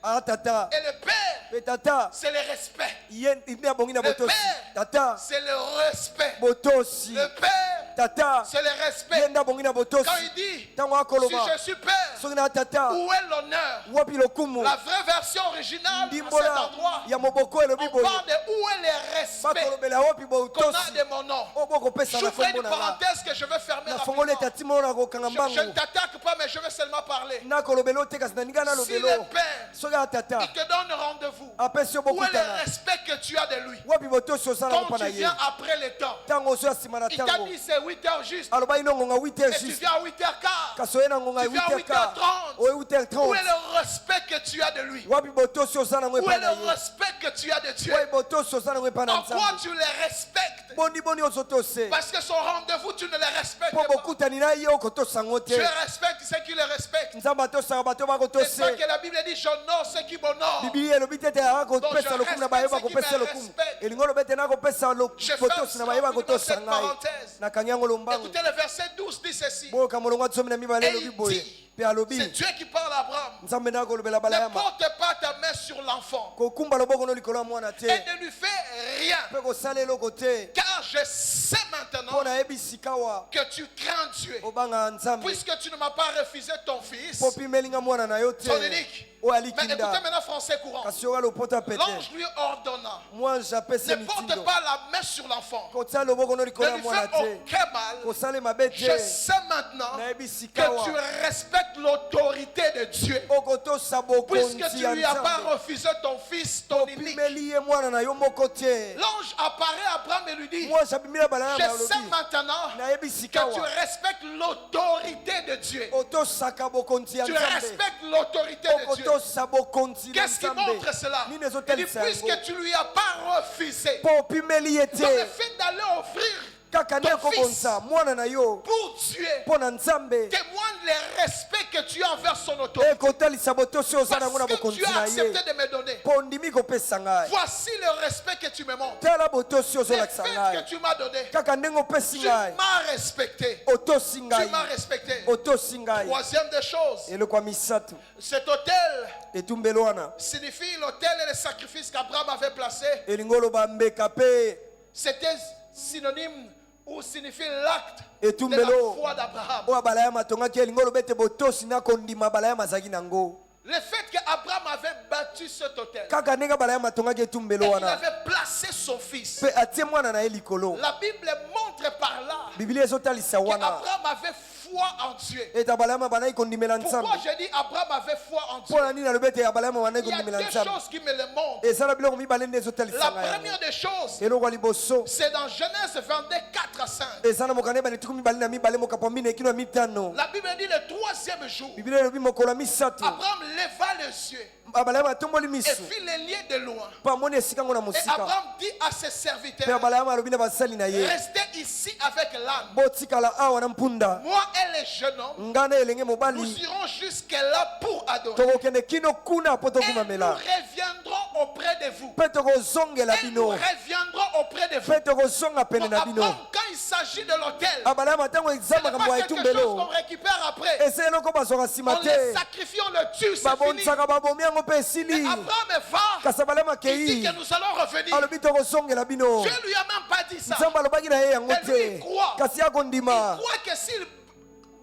aa tata Et le père, pe tata c'est le respect. ye nde abongi na Le botosi père, tata c'est le respect. botosi Le père, tata c'est le ye respect. nde abongi na botosi Quand il dit, ntango si akoloba je suis père, soki na tata où est l'honneur? wapi lokumu La vraie version originale à cet ndimbola endroit, ya moboko elobi on boye parle de où est le respect bakolobela wapi qu'on a botosi de mon nom. oyo bokopesa na J'ouvre kombo une na nga parenthèse que je vais fermer nafongoli rapidement. etati moko na kokanga Je ne mbangu t'attaque pas, mais je vais seulement parler. nakolobela o te kasi na ninga Si nalobelo le père, soki aa tata il te donne rendez-vous, apesi yo où est le bokutana respect que tu as de lui? wapi botosi osala Quand mpo na tu ye viens après le temps, ntango ozwi nsima na il t'a ntango dit c'est 8 heures juste, aloba ino ngonga 8 heures et tu juste viens à 8h15. kasi oye na ngonga Tu viens à 8 heures 8h30. oye Où 8h30 est le respect que tu as de lui? wapi botosi osala nango Où epai est na le ye respect que tu as de Dieu? oye botosi osala nango epai na En quoi nzambe tu le respectes? boni ozotose Parce que son rendez-vous, tu ne le respectes mpo pas. bokutani na ye okotosa yango te Tu respectes ceux qui le respectent. nzambe atosaka bato C'est bakotose ça que la Bible dit, j'honore ceux qui m'honorent. bibili elobi te ete aka Donc kopesa je lokumu na respecte bayeba ceux qui kopesa me lokumu respectent. elingi olobi ete nakopesa Je ferme botosi na bayeba rapidement kotosa cette ngai parenthèse. nakangi yango lombangu Écoutez le verset 12 dit ceci. boyoka molongo atomi na mibale Et elobi il boye dit, mpe alobi c'est Dieu qui parle à Abraham. nzambe nakolobela Ne balayama porte pas ta main sur l'enfant kokumba loboko no likolo ya mwana te et ne lui fais rien. mpe kosala eloko te Car je sais maintenant mpo nayebi sikawa que tu crains Dieu. obanga nzambe Puisque tu ne m'as pas refusé ton fils, mpo pimelinga mwana na yo te ton unique. oyo Mais écoutez alikinda maintenant français courant. kasi oyo alopota pete L'ange lui ordonna, mwanji apesi ne porte mitindo pas la main sur l'enfant. kotia loboko no Ne likolo ya lui mwana fais te aucun mal. kosala mabe Je te sais maintenant nayebi que sikawa tu respectes l'autorité de Dieu. okotosa Puisque bokonzi tu ya lui as pas nzambe refusé ton fils, ton unique. opimeli ye mwana na yo moko te L'ange apparaît à Abraham et lui dit, mwanji abimila balayama je sais alobi maintenant nayebi que tu sikawa respectes l'autorité de Dieu. otosaka bokonzi ya Tu nzambe respectes l'autorité de Dieu. okotosa bokonzi na Qu'est-ce qui nzambe montre cela? nini Il dit, ezotalisa yango puisque tu lui as pas refusé, mpo opimeli ye donc le te fait d'aller offrir kaka nde ton fils ekobonza mwana na yo pour Dieu mpo na nzambe témoigne le respect que tu as envers son autorité. ekotalisa botosi oza nango na Parce que bokonzi tu as na accepté ye de me donner. mpo ndimi kopesa ngai Voici le respect que tu me montres. tala botosi Le ozolakisa fait ngai que tu m'as donné, kaka ndenge opesi tu ngai m'as respecté. otosi Tu ngai m'as respecté. otosi ngai Troisième des choses, eloko ya misato cet autel etumbelo wana signifie l'autel et le sacrifice qu'Abraham avait placé. elingi oloba mbeka mpe C'était synonyme ou signifie l'acte de etumbelo la foi d'Abraham. oyo balayama atongaki elingi oloba ete botosi na kondima balayama azalaki nango Le fait qu'Abraham avait battu cet autel, kaka ndenge balayama atongaki et etumbelo il wana avait placé son fils. mpe atie mwana na ye likolo La Bible montre par là biblia ezotalisa wana qu'Abraham avait foi en Dieu. ete balayama bandaki kondimela nzambe Pourquoi j'ai dit Abraham avait foi en Dieu? mpo na nini alobi ete balayama bandaki Il y a kondimela deux nzambe choses qui me le montrent. ezala biloko mibale nde La ezotalisa ngai première yango des choses, eloko ya liboso c'est dans Genèse 22, 4 à 5. eza na mokanda ebale tuku mibale na mibale mokapo mine kino ya mitano La Bible dit le troisième jour, biblia elobi mokolo ya misato Abraham leva les yeux balayama atomboli et miso fit les liens de loin. mpo amoni esika ngo na Et mosika Abraham dit à ses mpe serviteurs, balayama alobi na basali na ye restez ici avec l'âne. botikala awa na mpunda Moi et les jeunes hommes, nga na elenge nous mobali irons jusque-là pour adorer. tokokende kino kuna mpo Et nous tokumamela reviendrons auprès de vous. mpe tokozongela Et nous bino reviendrons auprès de vous. mpe tokozonga pene Donc na bino Abraham, quand il il s'agit de l'autel, Abalama tango ce examba n'est kambo pas ya quelque chose itumbelo. qu'on récupère après. Ese eloko bazwaka On nsima les te. sacrifie, on le tue, c'est fini. Babonsaka babomi yango mpe esili. Abraham va, Kasi Abalama il dit akei. que nous allons revenir. Alobi tokosongela bino. Dieu lui a même pas dit ça. Nzambe alobaki na ye yango Mais lui, il te. croit. Kasi Il akondima. croit que s'il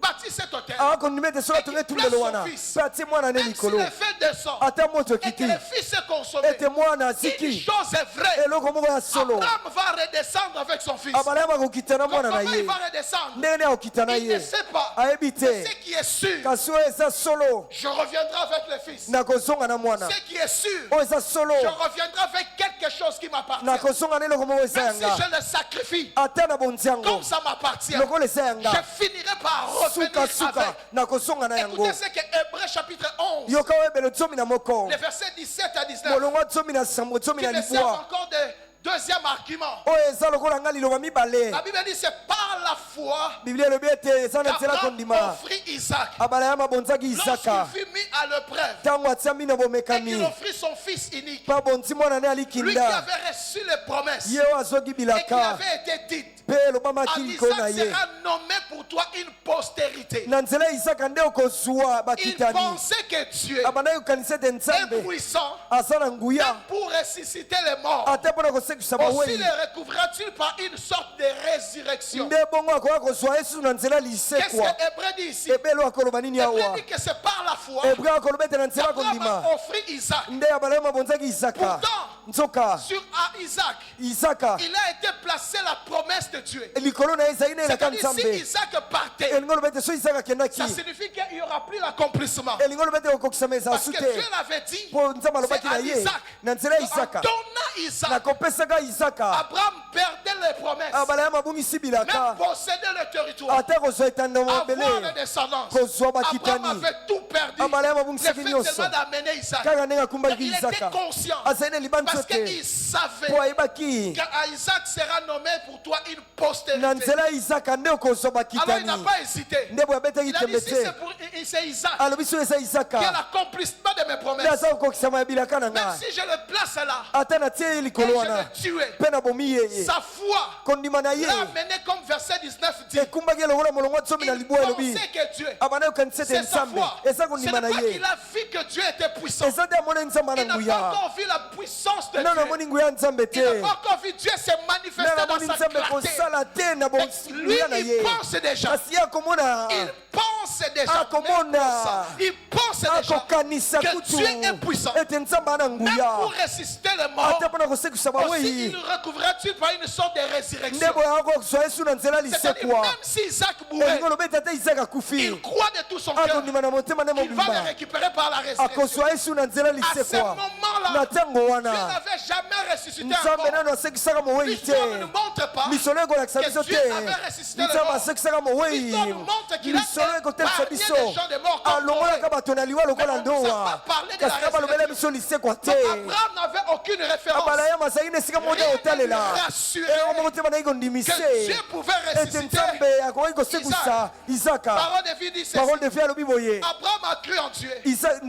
bâtit cet hôtel, Akondima ete soki atongi etumbelo wana. Mpe atie mwana ne même si likolo. le feu descend Ata moto et que ekiti. le fils est consommé, Ete mwana une asiki. chose est vraie, Eloko moko ya solo. Abraham va redescendre avec son fils. Abalama akokita na mwana na Comment il ye. va redescendre? Ndenge ne akokita na Il ne ye. sait pas. Ayebi te. Mais ce qui est sûr, Kasi oyo eza solo. je reviendrai avec le fils. Nakozonga na mwana. Ce qui est sûr, Oyo eza solo. je reviendrai avec quelque chose qui m'appartient. Nakozonga na eloko moko eza Même si yanga. je le sacrifie, Ata na bonzi yango. comme ça m'appartient, Lokola eza yanga. je finirai par revenir Suka suka. avec. Nakozonga na yango. Écoutez ce que Hébreux chapitre 11, Yoka oyebele tsomi na moko. les versets 17 à 19, Molongo tsomi na sambo tsomi qui na me servent libwa. encore de deuxième argument. Oyo eza lokola nga liloba mibale. La Bible dit c'est par la foi Biblia elobi ete eza na nzela qu'Abraham kondima. offrit Isaac. Abalaya mabonzaki isaka. Lorsqu'il fut mis à l'épreuve Ntango atiami na et qu'il bomekami. offrit son fils unique, Pa bonzi mwana ne lui qui alikinda. avait reçu les promesses Ye oyo azwaki et qui bilaka. avait été dites, Mpe elobamaki en likolo na Isaac ye. sera nommé pour toi une postérité. Na nzela ya isaka nde okozwa Il bakitani. pensait que Dieu Abandaki kokanisa ete est nzambe puissant aza na nguya. même pour ressusciter les morts. Ate mpo na kosekisa Aussi bawei. les recouvra-t-il par une sorte de résurrection. Nde bongo akoka kozwa yesu na nzela Qu'est-ce lisekwa. que Hébreu dit ici? Ebelo akoloba nini Hébreu awa? dit que c'est par la foi Hebreu akoloba ete na nzela qu'Abraham kondima. a offert Isaac. Nde abalaye mabonzaki isaka. Pourtant, Nzoka sur Isaac, isaka il a été placé la promesse de Dieu. likolo na ye ezali na elaka C'est-à-dire si nzambe. Isaac partait, elingi oloba ete so isaka ça akendaki signifie qu'il n'y aura plus l'accomplissement. elingi oloba ete okokisama eza Parce su que te Dieu l'avait dit, mpo nzambe alobaki c'est na à ye Isaac. na nzela ya En isaka donnant Isaac, nakopesaka isaka Abraham perdait les promesses, abalaye mabungisi même bilaka posséder le territoire, ata kozwa etandamo avoir la mabele descendance. kozwa Abraham bakitani avait tout perdu. abalaye Le mabungisaki fait nyonso seulement d'amener Isaac. kaka ndenge Mais akumbaki il était isaka conscient azali na libanso parce te qu'il savait mpo ayebaki qu'Isaac sera nommé pour toi une postérité. na nzela ya isaka nde okozwa Alors il n'a bakitani pas hésité. nde boye abetaki Il a dit tembe si te c'est Isaac alobi so eza qui est isaka l'accomplissement de mes nde promesses. aza kokokisama ya bilaka na Même nga si je le place là ata natie ye et likolo je wana le tuais, mpe nabomi ye sa foi kondima na ye l'a amené comme verset 19 dit. ekumbaki lokola molongo tsomi na Il libwa elobi pensait que Dieu, abanda kokanisa ete c'est sa nzambe foi. eza Ce kondima n'est na pas ye qu'il a vu que Dieu était puissant. eza te amoni nzambe Il ana n'a pas nguya encore vu la puissance de nano Dieu. amoni nguya ya nzambe Il te n'a pas encore vu Dieu se manifester nano dans amoni sa nzambe clarté. kosala te na Lui, nguya na il ye pense déjà. kasi ye akomona Il pense déjà. akomona Même pour ça, il pense déjà akokanisa que kutu Dieu est puissant. ete nzambe ana Même nguya pour ressusciter les morts, ata mpona kosekisa aussi bawei il recouvra-t-il par une sorte de nde résurrection. boye akozwa yesu na nzela C'est-à-dire, lisekwa même si Isaac mourait, elingi olobi ete ata isaka akufi il croit de tout son cœur akondima na motema nde qu'il va mobimba le récupérer par la résurrection. akozwa yesu na nzela À ce lisekwa moment-là, na ntango Dieu wana n'avait jamais ressuscité nzambe encore. nano asekisaka mowei L'histoire ne te nous montre pas lisolo ekolakisa que biso Dieu te avait ressuscité le nzambe mort. asekisaka mowei L'histoire nous montre qu'il a lisolo ekotelisa épargné biso des gens de morts comme alongolaka Noé. bato na liwa lokola Mais on nous a ndoa pas parlé de la kasi na balobela biso lisekwa te Donc Abraham n'avait aucune référence. abalaya azali na esika moko Rien ne otalela lui rassurait eloko moko te bandaki que kondimise Dieu pouvait ete ressusciter. nzambe akoki kosekisa isaka Parole de vie dit ceci. parole de vie alobi boye Abraham a cru en Dieu.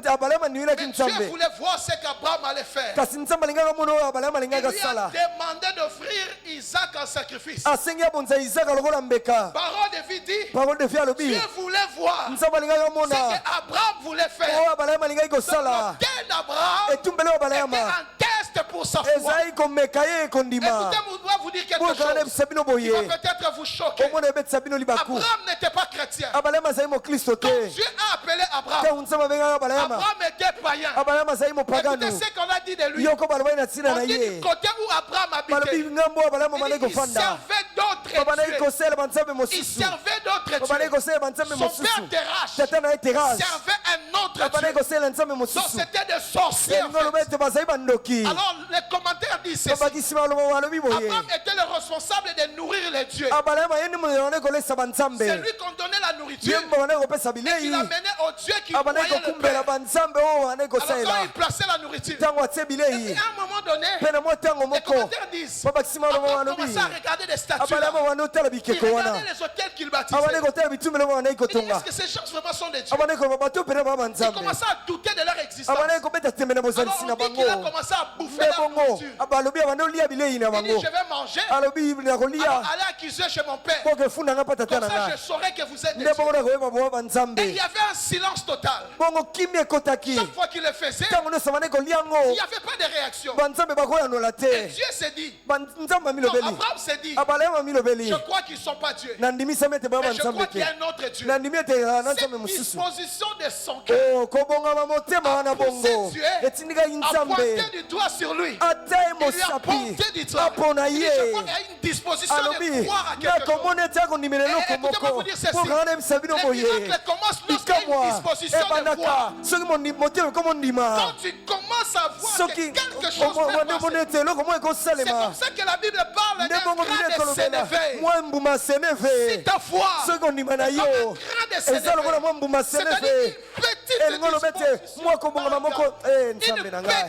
abalaya andiwelaki Mais Dieu nzambe voulait voir ce qu'Abraham allait faire. kasi nzambe alingaka mona oyo abalaya Il alingaka lui a sala demandé d'offrir Isaac en sacrifice. asengi abonza isaka lokola mbeka Parole de vie dit, parole de vie alobi Dieu voulait voir nzambe alingaka ce mona qu'Abraham voulait faire. oyo abalayama alingaki kosala L'autel d'Abraham etumbelo oyo était abalayama un test pour sa foi. ezali komeka ye ekondima Écoutez, moi vous dire quelque boyokana na chose ebisa bino qui va boye peut-être vous choquer. omona ebetisa bino libaku Abraham n'était pas chrétien. abalayama azali mokristo te Quand Dieu a appelé Abraham, ntango nzambe abengaka abalayama Abraham était païen. abalayama azali Écoutez mopagano ce qu'on a dit de lui. yoko balobaki na ntina On na dit ye du côté où Abraham balobi habitait, ngambo oyo abalayama il bandaki dit qu'il kofanda servait d'autres babandaki dieux. kosalela banzambe Il mosusu servait d'autres babandaki dieux. kosalela banzambe Son mosusu père Terach tata na ye terase servait un autre babandaki Dieu. kosalela nzambe Donc mosusu c'était des sorciers. en elingi oloba fait. ete bazali bandoki Alors les commentaires disent ceci. babakisima balobi boye Abraham était le responsable de nourrir les dieux. abalayama ye ndi moyo bandaki kolesa banzambe C'est lui qu'on donnait la nourriture. ye bandaki kopesa Et bilei il amenait aux dieux qui abandaki croyaient le kokumbela Père. banzambe oyo bandaki Alors quand kosalela il plaçait la nourriture, ntango atie et bilei à un moment donné, mpe na mwa ntango les moko commentaires disent, babakisima Abraham balobi commençait à regarder des statues. abalayama là. bandi otala bikeko Il wana regardait les hôtels qu'il bâtissait. abandaki kotala bitumelo oyo bandaki Il dit, kotonga est-ce que ces gens vraiment sont des dieux? abandaki koloba bato pene Ils commençaient à douter de leur existence. Alors on dit qu'il a commencé à bouffer leur nourriture. Il dit je vais manger. Alors allez accuser chez mon père. Comme ça je saurais que vous êtes des dieux. Et il y avait un silence total. Chaque fois qu'il le faisait, il n'y avait pas de réaction. Et Dieu s'est dit, Abraham s'est dit, je crois qu'ils ne sont pas Dieu. Mais je crois qu'il y a un autre Dieu. Cette disposition de son cœur a poussé Dieu à pointer du doigt sur lui. Il lui a pointé du doigt. Il dit, je crois qu'il y a une disposition de croire à quelque chose. Et écoutez-moi vous dire ceci. Les miracles commencent lorsqu'il y a une disposition de croire. Quand tu commences à voir que quelque chose peut passer, c'est comme ça que la Bible parle d'un grain de sénévé. Si ta foi comme un grain de sénévé, c'est-à-dire une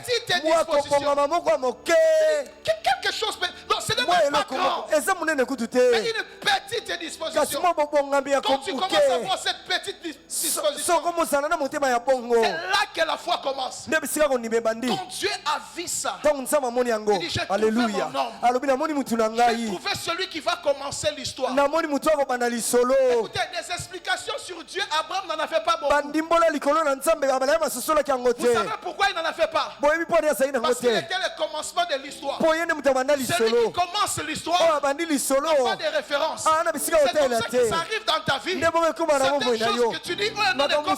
petite disposition. Quelque chose, non, ce n'est pas grand, mais une petite disposition. Quand tu commences à voir cette petite disposition, c'est là que la foi commence. Quand Dieu a vu ça, il dit j'ai trouvé mon homme. J'ai trouvé celui qui va commencer l'histoire. Écoutez, des explications sur Dieu, Abraham n'en a fait pas beaucoup. Vous savez pourquoi il n'en a fait pas? Parce qu'il était le commencement de l'histoire. Celui qui commence l'histoire n'a pas de référence. C'est comme ça que ça arrive dans ta vie. Certaines choses que tu dis, non,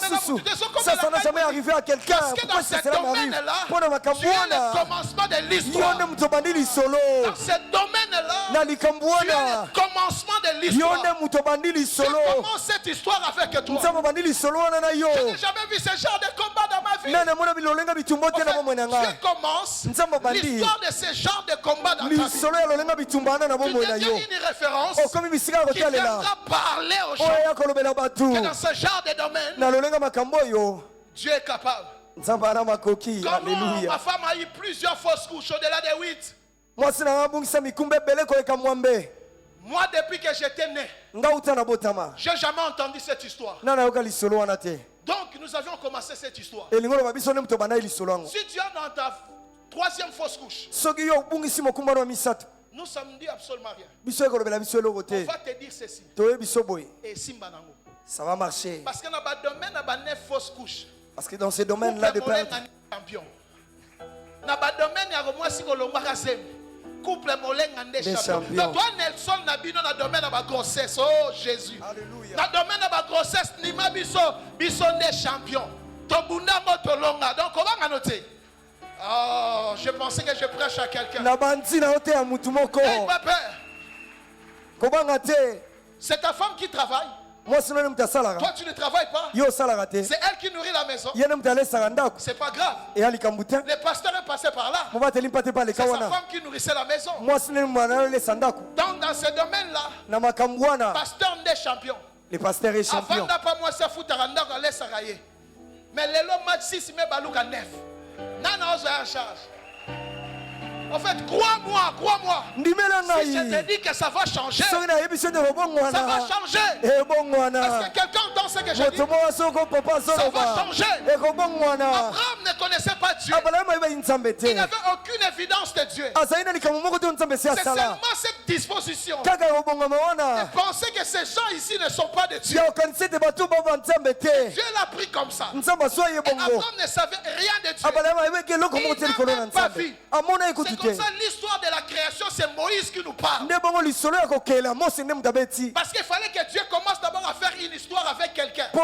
ça n'a jamais arrivé à quelqu'un. Parce que dans ce domaine-là, tu es le commencement de l'histoire. Dans ce domaine-là, tu es le commencement de l'histoire. Je commence cette histoire avec toi. Je n'ai jamais vu ce genre de combat dans ma vie. Je commence l'histoire de ce genre de combat dans ta vie. Tu deviens une référence qui viendra parler aux gens que dans ce genre de domaine, Dieu est capable. Comment ma femme a eu plusieurs fausses couches au-delà de 8. Moi, depuis que j'étais né, je n'ai jamais entendu cette histoire. Donc, nous avions commencé cette histoire. Si tu es dans ta troisième fausse couche, nous sommes dit absolument rien. On va te dire ceci. Et Simba Nango. Ça va marcher. Parce que dans le domaine, il y a 9 fausses couches. Parce que dans ce domaine-là, de perdre. Champion. Dans le domaine, il y a moi si couple molenga des champions. Donc toi Nelson Nabino dans le domaine de la grossesse. Oh Jésus. Alléluia. Dans le domaine de la grossesse, ni ma biso des champions. Tobunda motolonga. Donc on va noter. Oh, je pensais que je prêche à quelqu'un. Hey, papa. C'est ta femme qui travaille. Toi, tu ne travailles pas. C'est elle qui nourrit la maison. C'est pas grave. Le pasteur est passé par là. C'est sa femme qui nourrissait la maison. Donc, dans ce domaine-là, pasteur n'est champion. Le pasteur est champion. Avant d'avoir moi, c'est foutaranda, on laisse railler. Mais le lot match 6, mais balouka 9. Nana, on a en charge. En fait, crois-moi. Si je te dis que ça va changer, ça va changer. Est-ce que quelqu'un entend ce que je dis? Ça va changer. Abraham ne connaissait pas Dieu. Il n'avait aucune évidence de Dieu. C'est seulement cette disposition de penser que ces gens ici ne sont pas de Dieu. Dieu l'a pris comme ça. Et Abraham ne savait rien de Dieu. Il n'a même pas vu. C'est comme ça l'histoire de la création, c'est Moïse qui nous parle. Parce qu'il fallait que Dieu commence d'abord à faire une histoire avec quelqu'un. C'est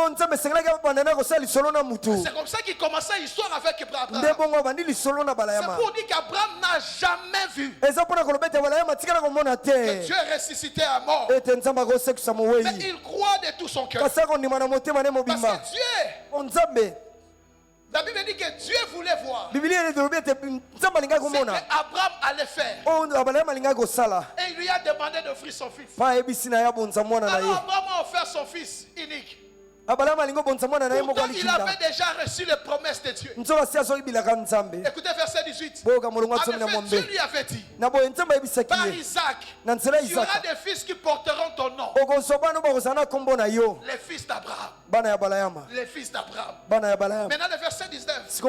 comme ça qu'il commençait l'histoire avec Abraham. C'est pour dire qu'Abraham n'a jamais vu que Dieu ressuscitait à mort. Mais il croit de tout son cœur. Parce que Dieu, la Bible dit que Dieu voulait voir ce qu'Abraham allait faire. Et il lui a demandé d'offrir son fils. Alors Abraham a offert son fils unique. Pourtant, il avait déjà reçu les promesses de Dieu. Écoutez verset 18. En effet, Dieu lui avait dit par Isaac, il y aura des fils qui porteront ton nom. Les fils d'Abraham. Les fils d'Abraham. Maintenant le verset 19.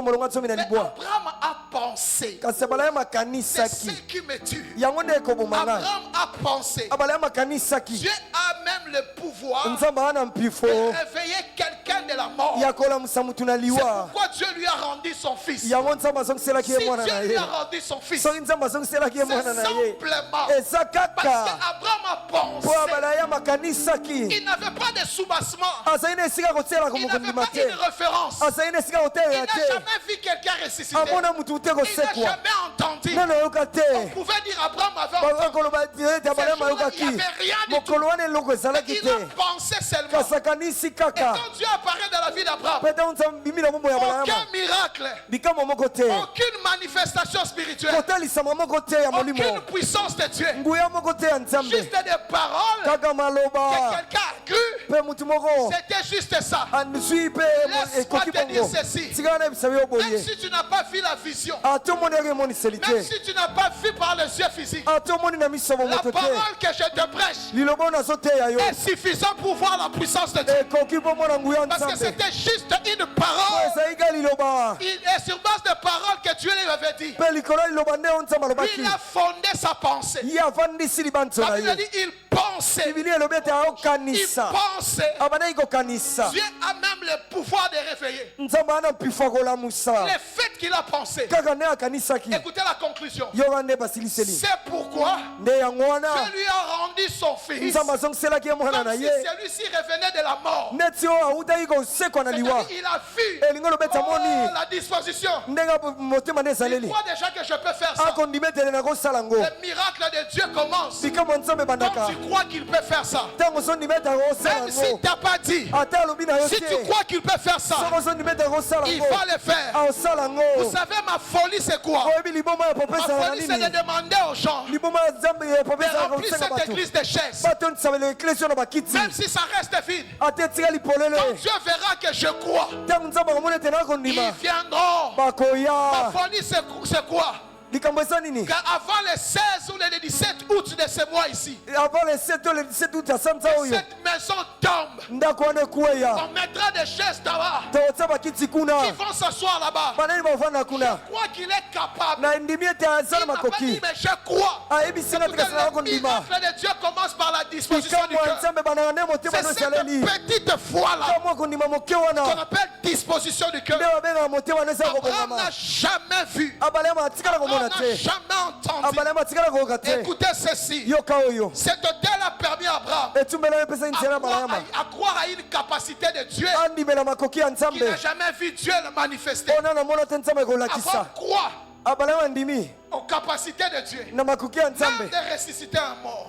Mais Abraham a pensé. C'est ce qui me tue. Abraham a pensé. Dieu a même le pouvoir de réveiller quelqu'un de la mort. C'est pourquoi Dieu lui a rendu son fils. Si Dieu lui a rendu son fils, c'est simplement parce qu'Abraham a pensé. Il n'avait pas de soubassement. Il n'avait pas une référence. Il n'a jamais vu quelqu'un ressusciter. Il n'a jamais entendu. On pouvait dire Abraham avait entendu. Il n'y avait rien du tout. Il a pensé seulement. Et quand Dieu apparaît dans la vie d'Abraham, aucun miracle, aucune manifestation spirituelle, aucune puissance de Dieu, juste des paroles que quelqu'un a cru. C'était juste ça. Laisse-moi te dire ceci. Même si tu n'as pas vu la vision, même si tu n'as pas vu par les yeux physiques, la parole que je te prêche est suffisante pour voir la puissance de Dieu. Parce que c'était juste une parole. Il est sur base de paroles que Dieu lui avait dit. Il a fondé sa pensée. La Bible dit il pensait. Il pensait. Dieu a même le pouvoir de réveiller. Le fait qu'il a pensé. Écoutez la conclusion. C'est pourquoi Dieu lui a rendu son fils. Comme si celui-ci revenait de la mort. Il a vu la disposition. Il croit déjà que je peux faire ça. Le miracle de Dieu commence. Donc tu crois qu'il peut faire ça. Même s'il ne t'a pas dit. Si tu crois qu'il peut faire ça, il va le faire. Vous savez ma folie c'est quoi? Ma folie c'est de demander aux gens de remplir cette église de chaises. Même si ça reste vide. Quand Dieu verra que je crois, ils viendront. Ma folie c'est quoi? Car avant le 16 ou le 17 août de ce mois ici, cette maison tombe. On mettra des chaises là-bas qui vont s'asseoir là-bas. Je crois qu'il est capable. Il m'a pas dit mais je crois. Le miracle de Dieu commence par la disposition du cœur. C'est cette petite foi-là qu'on appelle disposition du cœur. Abraham n'a jamais vu. On n'a jamais entendu. Écoutez ceci. Cet hôtel a permis à Abraham à croire à une capacité de Dieu qu'il n'a jamais vu Dieu le manifester. Abraham croit aux capacités de Dieu, même de ressusciter un mort.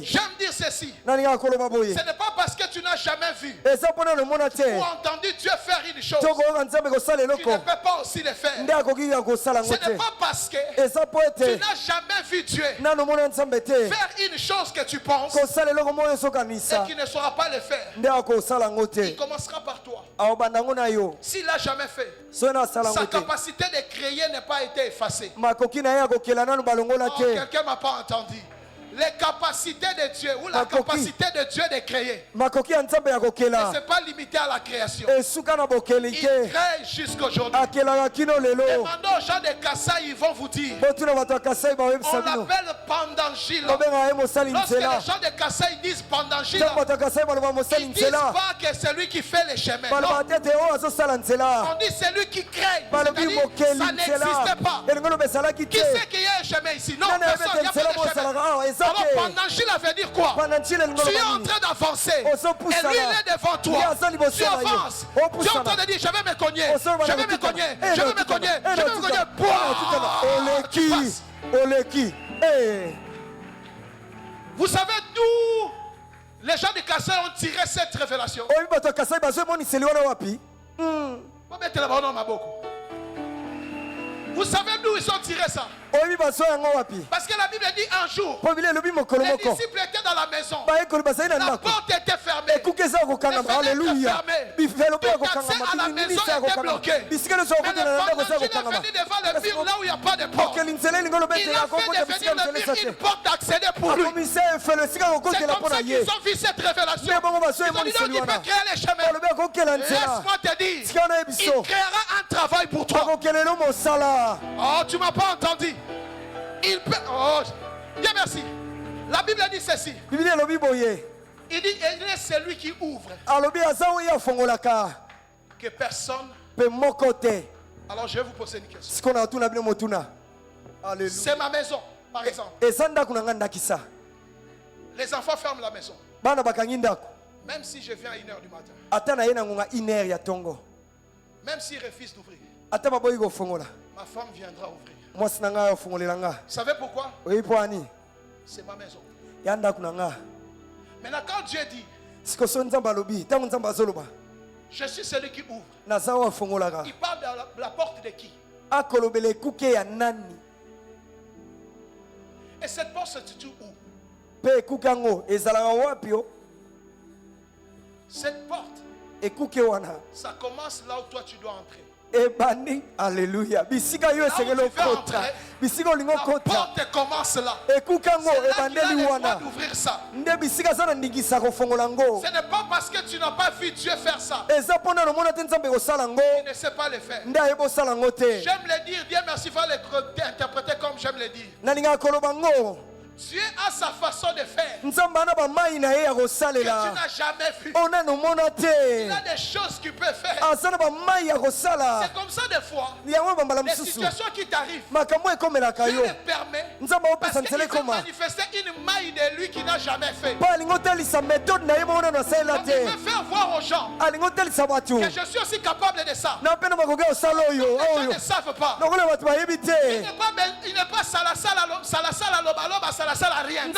J'aime dire ceci. Ce n'est pas parce que tu n'as jamais vu ou entendu Dieu faire une chose tu ne peux pas aussi le faire. Ce n'est pas parce que tu n'as jamais vu Dieu faire une chose que tu penses et qu'il ne saura pas le faire. Il commencera par toi. S'il n'a jamais fait, sa capacité de créer n'a pas été effacée. Quelqu'un ne m'a pas entendu. Les capacités de Dieu ou la capacité de Dieu de créer ne s'est pas limité à la création. Il crée jusqu'aujourd'hui. Demandez aux gens de Kassai, ils vont vous dire. On l'appelle Pandangila. Lorsque les gens de Kassai disent Pandangila, ils ne disent pas que c'est lui qui fait les chemins. On dit c'est lui qui crée. C'est-à-dire ça n'existe pas. Qui c'est qui a un chemin ici? Non, personne, il n'y a pas de chemin. Alors Pandangila veut dire quoi? Tu es en train d'avancer et lui il est devant toi. Tu avances. Tu es en train de dire je vais me cogner. Je vais me cogner. Je vais me cogner. Je vais me cogner. Vous savez d'où les gens de Kassai ont tiré cette révélation? Vous savez d'où ils ont tiré ça? Parce que la Bible dit un jour, les disciples étaient dans la maison. La porte était fermée. Alléluia. Tout accès à la maison était bloqué. Mais le vendredi, il est venu devant le mur là où il n'y a pas de porte. Il a fait devenir le mur une porte d'accéder pour lui. C'est comme ça qu'ils ont vu cette révélation. Ils ont dit donc il peut créer les chemins. Laisse-moi te dire, il créera un travail pour toi. Oh, tu ne m'as pas entendu. Il peut... Oh, Dieu merci. La Bible dit ceci. Il dit, il est celui qui ouvre. Que personne... Alors je vais vous poser une question. C'est ma maison, par exemple. Les enfants ferment la maison. Même si je viens à 1h du matin. Même s'ils refusent d'ouvrir. Ma femme viendra ouvrir. Vous savez pourquoi? C'est ma maison. Maintenant quand Dieu dit, je suis celui qui ouvre, il parle de la porte de qui? Et cette porte se situe où? Cette porte, ça commence là où toi tu dois entrer. Alléluia. La porte commence là. C'est là qu'il a le droit d'ouvrir ça. Ce n'est pas parce que tu n'as pas vu Dieu faire ça. Il ne sait pas le faire. J'aime le dire, Dieu merci, il faut l'interpréter comme j'aime le dire. Dieu a sa façon de faire que tu n'as jamais vu. Il a des choses qu'il peut faire. C'est comme ça des fois. Les situations qui t'arrivent, Dieu les permet parce qu'il veut manifester une maille de lui qu'il n'a jamais fait. Donc il veut faire voir aux gens que je suis aussi capable de ça. Les gens ne savent pas. Il n'est pas salasala loba salasala rien. Non.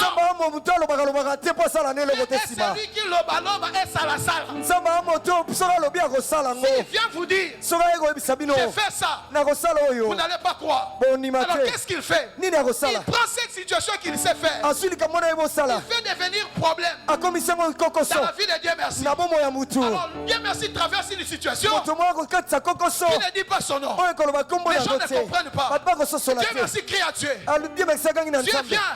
Et celui qui loba est salasala. S'il vient vous dire, j'ai fait ça, vous n'allez pas croire. Alors qu'est-ce qu'il fait? Il prend cette situation qu'il sait faire. Il fait devenir problème dans la vie de Dieu merci. Alors Dieu merci traverse une situation qui ne dit pas son nom. Les gens ne comprennent pas. Dieu merci crie à Dieu. Dieu vient.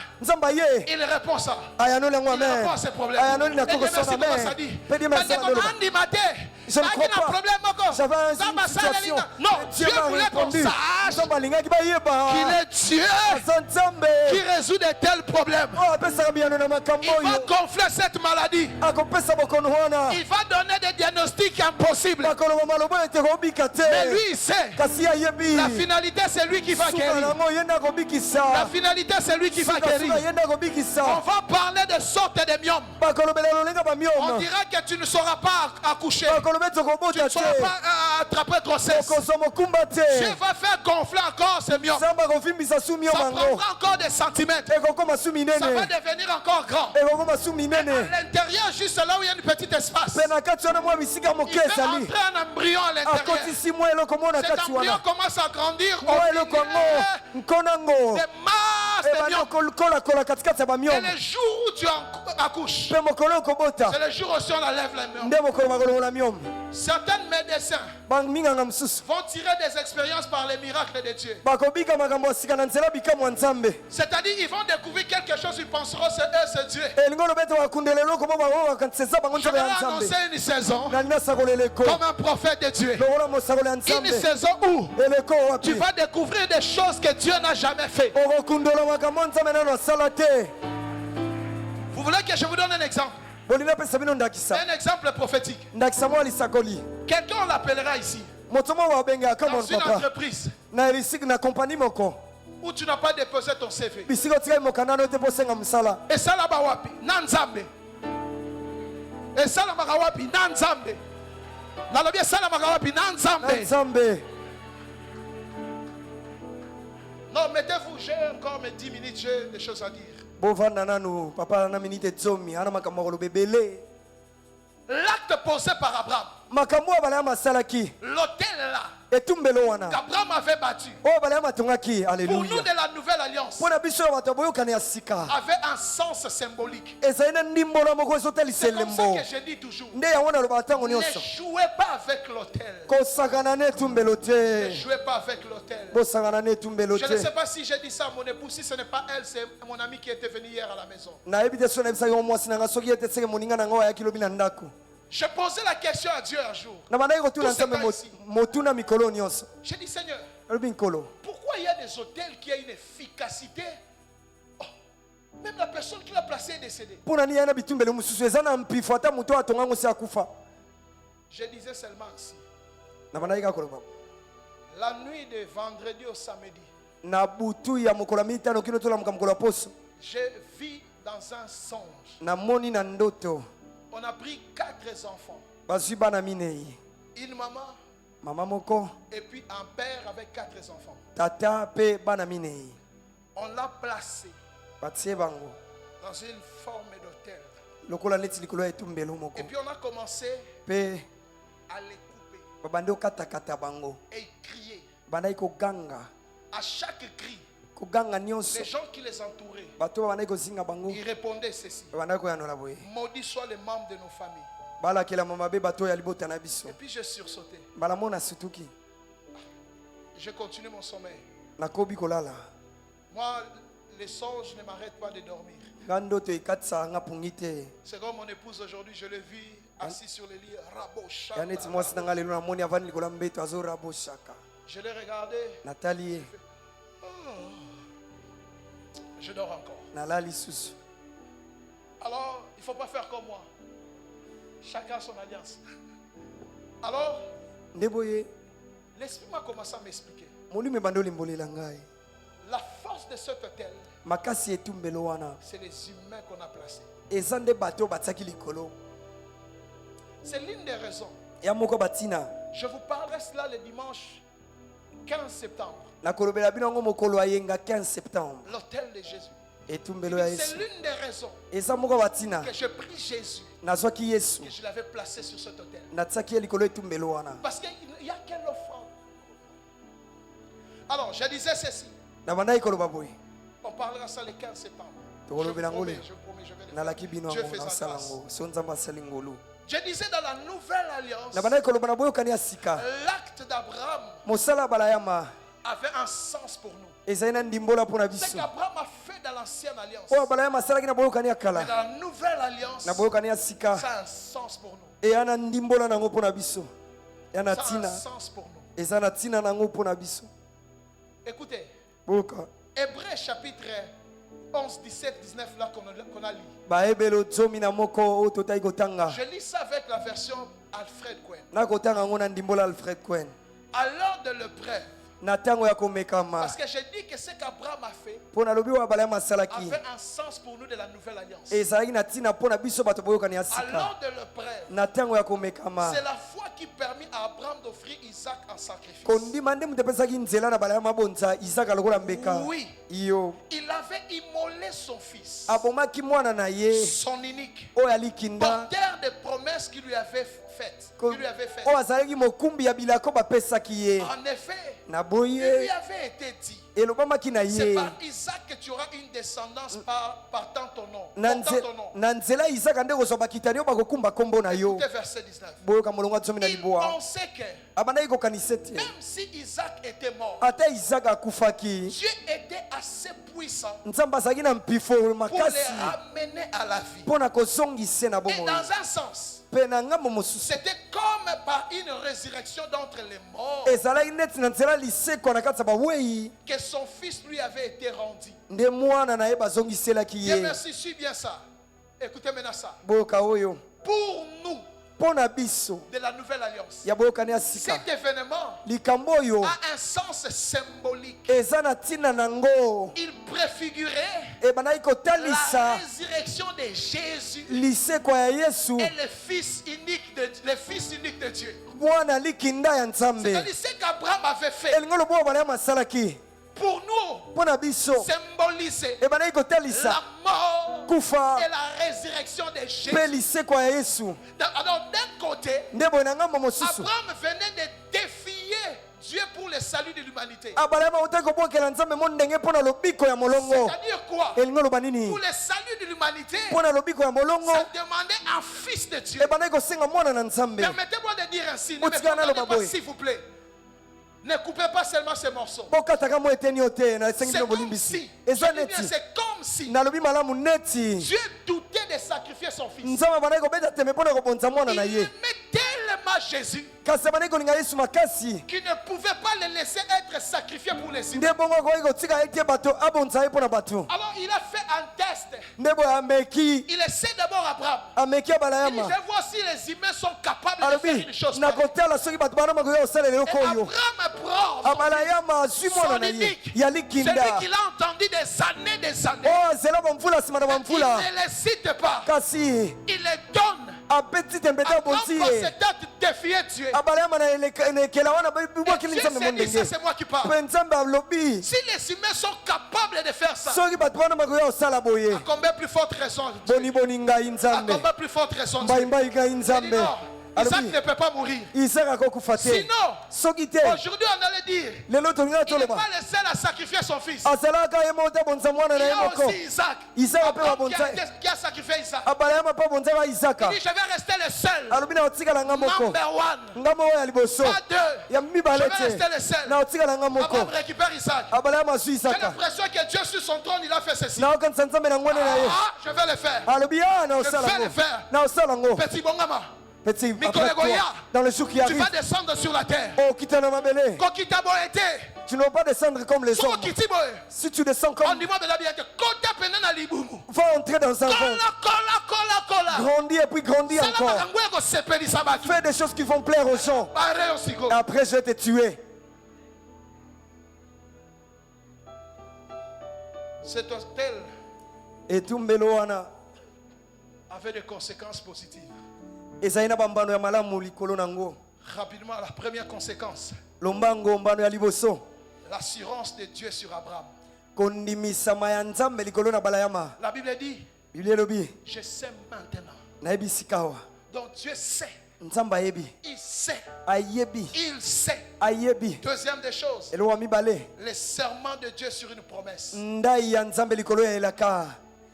Il répond ça. Il répond à ses problèmes. Et Dieu merci comment ça dit. Je ne crois pas. J'avais une situation. Non, Dieu voulait qu'on sache qu'il est Dieu qui résout de tels problèmes. Il va gonfler cette maladie. Il va donner des diagnostics impossibles. Mais lui il sait. La finalité c'est lui qui va guérir. La finalité c'est lui qui va guérir. On va parler de sortes de myomes. On dira que tu ne sauras pas accoucher. Tu ne sauras pas attraper grossesse. Dieu va faire gonfler encore ces myomes. Ça prendra encore des centimètres. Ça va devenir encore grand. À l'intérieur, juste là où il y a un petit espace, il va entrer un embryon à l'intérieur. Cet embryon commence à grandir des masses de myomes. Et le jour où tu accouches, c'est le jour où on enlève les myomes. Certains médecins vont tirer des expériences par les miracles de Dieu. C'est-à-dire ils vont découvrir quelque chose, ils penseront c'est Dieu. Je vais annoncer une saison comme un prophète de Dieu. Une saison où tu vas découvrir des choses que Dieu n'a jamais fait. Vous voulez que je vous donne un exemple? Un exemple prophétique. Quelqu'un on l'appellera ici dans une entreprise où tu n'as pas déposé ton CV. Et ça là-bas wapi Nanzambe. Et ça là-bas wapi Nanzambe. Nalobia ça là-bas wapi Nanzambe. Non, mettez-vous, j'ai encore mes 10 minutes, j'ai des choses à dire. L'acte posé par Abraham makambo abala masalaki l'autel là etumbelo wana qu'Abraham avait battu o bala matongaki pour alléluia nous de la nouvelle alliance pona biso bato boyokana ya sika avait un sens symbolique. ezali na ndimbola moko ezotalisa C'est comme ça elembo que je dis toujours. nde yango naloba ntango Ne nyonso jouez pas avec l'autel. kosakana ne etumbelo Ne te jouez pas avec l'autel. bosakana ne etumbelo Je ne te sais pas si j'ai dit ça à mon épouse. Si ce n'est pas elle, c'est mon ami qui était venu hier à la maison. nayebi te so nayebisaki yo mwasi nanga soki ete seke moninga nanga oyo ayaki lobi na ndako J'ai posé la question à Dieu un jour. na bandaki kotuna Tout ce nzambe temps ici. motuna mikolo nyonso J'ai dit, Seigneur, alobi nkolo pourquoi il y a des hôtels qui ont une efficacité? Oh, même la personne qui l'a placé est décédée. mpona nini yana bitumbelo mosusu eza na mpifo ata moto atongango se akufa Je disais seulement ainsi. na bandaki kaka koloba La nuit de vendredi au samedi, na butu ya mokolo ya mitano kino tolamuka mokolo ya poso j'ai vu dans un songe, namoni na ndoto on a pris 4 enfants. bazwi bana minei Une maman mama moko et puis un père avec 4 enfants. tata mpe bana minei On l'a placé batie bango dans une forme d'hôtel. lokola neti likolo ya etumbelo moko Et puis on a commencé mpe à les couper babandi okatakata bango et crier. bandaki koganga À chaque cri, koganga nyonso les gens qui les entouraient, bato babandaki kozinga bango ils répondaient ceci. babandaki koyanola boye Maudits soient les membres de nos familles. balakela mabe bato oyo ya libota na biso Et puis j'ai sursauté. mbala mo nasutuki Je continue mon sommeil. nakobi kolala Moi, les songes ne m'arrêtent pas de dormir. nga ndoto ekatisaka nga pungi te C'est comme mon épouse aujourd'hui, je l'ai vu assis sur le lit, ya neti mwasi na nga lelo namoni avandi likolo ya mbeto azoraboshaka Je l'ai regardé, natali ye je dors encore. nalali susu Alors, il ne faut pas faire comme moi. Chacun son alliance. Alors, nde boye l'esprit m'a commencé à m'expliquer. molimo ebandi olimbolela ngai La force de cet hôtel, makasi etumbelo wana c'est les humains qu'on a placés. eza nde bato oyo batiaki likolo C'est l'une des raisons. ya moko batina Je vous parlerai cela le dimanche 15 septembre. nakolobela bino yango mokolo ayenga 15 septembre L'hôtel de Jésus. etumbelo ya C'est yesu l'une des raisons eza moko batina que je prie Jésus, nazwaki yesu que je l'avais placé sur cet hôtel. natiaki ye likolo etumbelo wana Parce qu'il n'y a qu'elle offrande. Alors, je disais ceci. na bandaki koloba boye On parlera ça le 15 septembre. Je tokolobela ngo promets, le je promets, je vais le nalaki faire. bino Dieu yango fait sa nasala grâce. yango so nzambe asali ngolu Je disais dans la nouvelle alliance, na bandaki koloba na boyokani ya sika l'acte d'Abraham mosala ya balayama avait un sens pour nous. ezali na ndimbola mpo na Ce biso qu'Abraham a fait dans l'ancienne alliance, oyo balayama asalaki na boyokani ya mais kala dans la nouvelle alliance, na boyokani ya sika ça a un sens pour nous. eya na ndimbola nango mpo na biso eya na Ça a un ntina sens pour nous. eza na ntina nango mpo na biso Écoutez, boyoka Hébreux chapitre 11, 17, 19, là qu'on a lu. bayebelo zomi na moko oyo totali kotanga Je lis ça avec la version Alfred Cohen. nakotanga yango na ndimbola alfred cohen À l'heure de l'épreuve, na ntango ya komekama parce que je dis que ce qu'Abraham a fait mpo nalobi oyo balayama asalaki avait un sens pour nous de la nouvelle alliance. ezalaki na ntina mpo na biso bato boyokani ya À sika l'heure de l'épreuve, na ntango ya komekama c'est la foi qui permet à Abraham d'offrir Isaac en sacrifice. kondima nde moto epesaki nzela na balayama bonza isaka lokola mbeka Oui, iyo il avait immolé son fils, abomaki mwana na ye son unique, oyo alikinda porteur des promesses qu'il lui avait faites. ko- Qu'il lui avait faites. oyo azalaki mokumbi ya bilako bapesaki ye En effet, na il lui boye avait été dit, elobamaki na c'est ye par Isaac que tu auras une descendance partant ton nom. na Portant nze- ton nom. na nzela ya isaka nde kozwa bakitani oyo bakokumba nkombo na yo Écoutez verset 19. boyoka molongo ya zomi na Il liboa pensait que abandaki kokanisa ete même si Isaac était mort, ata isaka akufaki Dieu était assez puissant nzambe azalaki na mpifo pour les makasi ramener à la vie. mpo na kozongisa na Et bomoi dans un sens, mpe na ngambo mosusu c'était comme par une résurrection d'entre les morts ezalaki neti na nzela lisekwa na kati ya bawei que son fils lui avait été rendu. nde mwana na ye bazongiselaki Dieu ye merci, suis bien ça. Écoutez maintenant ça. boyoka oyo Pour nous, mpo na biso de la nouvelle alliance, ya boyokani ya sika cet événement likambo oyo a un sens symbolique. eza na ntina nango Il préfigurait ebandaki la kotalisa résurrection de Jésus lisekwa ya yesu et le fils unique de Dieu. mwana likinda ya nzambe C'est-à-dire ce qu'Abraham avait fait elingi lobo oyo balayama asalaki pour nous mpo na biso symboliser ebandaki kotalisa la mort kufa et la résurrection de Jésus. mpe lisekwa ya yesu. Alors d'un côté, nde boye na ngambo mosusu Abraham venait de défier Dieu pour le salut de l'humanité. abalama otaki kobwakela nzambe mo ndenge mpo na lobiko ya molongo. C'est-à-dire quoi? elingi oloba nini? Pour le salut de l'humanité, mpo na lobiko ya molongo ça demandait un fils de Dieu. ebandaki kosenga mwana na nzambe. Permettez-moi de dire ainsi, ne me Otika na pardonnez loba pas, boye. s'il vous plaît. Ne coupez pas seulement ces morceaux. bokataka mo eteni yo te na esengi C'est bino comme bolimbisi. si, eza je dis bien, neti c'est comme si nalobi malamu neti Dieu doutait de sacrifier son fils. nzambe abandaki kobeta tembe mpo na kobonza mwana Il na ye, aimait tellement Jésus kasi abandaki kolinga yesu makasi qu'il ne pouvait pas le laisser être sacrifié pour les humains. nde bongo akoki kotika etie bato abonza ye mpo na bato. Alors il a fait un test. nde boye ameki Il essaie d'abord Abraham. ameki Il dit, abalayama je vais voir si les humains sont capables de faire alobi une chose pareille. nakotala soki bato bana makoki kosalela Et eloko oyo. Abraham prend son abalayama azwi mwana son na ye unique, ya celui likinda qu'il a entendu des années. oyo azela bamvula nsima na Il bamvula ne les cite pas. kasi Il les donne. apeti tembe te Abraham abonzi va ye se défier Dieu. abalayama na ekela wana Et bibwakili Dieu nzambe mo s'est dit, ça ndenge c'est moi qui parle. mpe nzambe alobi Si les humains sont capables de faire ça, soki bato wana makoki kosala boye à combien plus forte raison Dieu? boniboni ngai À nzambe combien plus forte raison Dieu? mbaimbai ngai Il dit nzambe non, Isaac alobi ne peut pas mourir. isaka akokufa te Sinon, soki te aujourd'hui on allait dire, lelo tolingaka il n'est toloba pas le seul à sacrifier son fils. azalaka ye moko te abonza mwana Il na y ye a moko aussi Isaac. Isaac a Abraham pas qui a sacrifié Isaac. abalayama mpe abonzaka isaka Il dit, je vais rester le seul. alobi na otikala nga moko Number one. nga moko ya liboso Pas deux. ya Je mibale vais te rester le seul. na otikala nga moko Abraham récupère Isaac. abalayama azwi J'ai isaka l'impression que Dieu sur son trône, il a fait ceci. naokanisa nzambe na ngwene na ye Ah, je vais le faire. alobi a na osala Je vais le yango faire. na osala yango Petit Bongama, petit Mikolo après toi, Goya, dans le jour qui tu arrive vas descendre sur la terre. okita na mabele Kokita Boete. tu ne vas pas descendre comme les Soko hommes. Kiti Boe. Si tu descends On comme dit moi de la bien que Kota Penana Libumu. va entrer dans un Kola, ventre, kola. grandir et puis grandir C'est là encore, que sepeli sabatu. fais des choses qui vont plaire aux gens, Pareil aussi go. et après je vais te tuer. Cet hôtel Et tout mbelo wana avait des conséquences positives. ezali na bambano ya malamu likolo nango. Rapidement, la première conséquence, Lombango mbano ya liboso l'assurance de Dieu sur Abraham. kondimisama ya nzambe likolo na balayama. La Bible dit, Biblia elobi je sais maintenant. nayebi sikawa Donc Dieu sait, nzambe ayebi il sait, ayebi il sait. ayebi. Deuxième des choses, Elowa mibale le serment de Dieu sur une promesse. ndai ya nzambe likolo ya elaka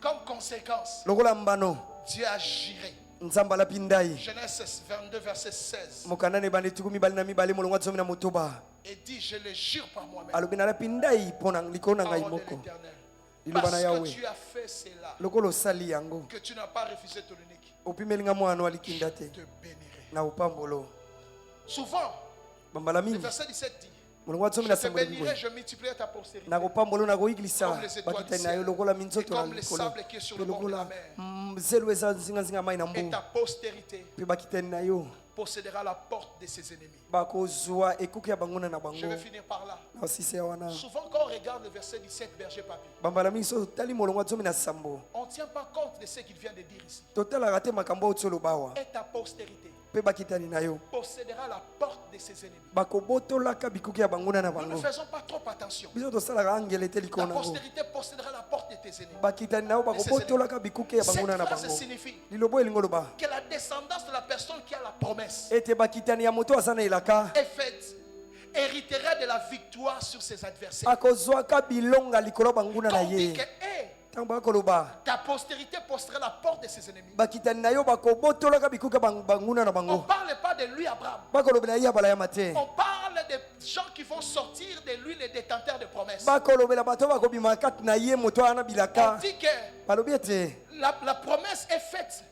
Comme conséquence, lokola mbano Dieu a juré. nzambe alapi ndai Genèse 22, verset 16. mokanda ebandi tuku mibale na mibale molongo atsomi na motoba Et dit, je le jure par moi-même. alobi nalapi ndai mpo na likolo na ngai Parole de moko l'Éternel. liloba na Parce que yawe tu as fait cela, lokola osali yango que tu n'as pas refusé ton unique, opimelinga mwana wa je likinda te te bénirai. na upambolo. Souvent, bambala le mingi verset 17 dit, molongo atsomi je na te sango na bénirai, biboye je multiplierai ta postérité. na kopambolo na koyigilisa Comme les étoiles bakitani du na yo ciel, lokola et minzoto na comme les likolo sables qui est sur mpe le bord de la lokola mer. zelo eza nzingazinga mai na Et mbu ta postérité mpe bakitani na yo possédera la porte de ses ennemis. bakozwa ekuki ya banguna na Je bango vais finir par là. na osise wana. Souvent, quand on regarde le verset 17, berger papi, bambala mingi so totali molongo atsomi na sambo on ne tient pas compte de ce qu'il vient de dire ici. totalaka te makambo oti oloba awa Et ta postérité mpe bakitani na yo possédera la porte de ses ennemis. bakobotolaka bikuki ya banguna na Nous ne bango. faisons pas trop attention. biso tosalaka angele te La likolo nango postérité possédera la porte de tes ennemis. bakitani na yo bakobotolaka bikuki ya Cette banguna na phrase bango. signifie lilobo elingi oloba que la descendance de la personne qui a la promesse ete bakitani ya moto aza na elaka est faite, héritera de la victoire sur ses adversaires. akozwaka bilonga likolo ya banguna na Quand on dit ye. que hey, ntango bakoloba ta postérité possédera la porte de ses ennemis, bakitani na yo bakobotolaka bikuki ya banguna na on ne bango. parle pas de lui, Abraham. bakolobela ye abalayama te On parle des gens qui vont sortir de lui, les détenteurs de promesses. bakolobela bato bakobima kati na ye moto wana On bilaka dit que balobi ete la promesse est faite,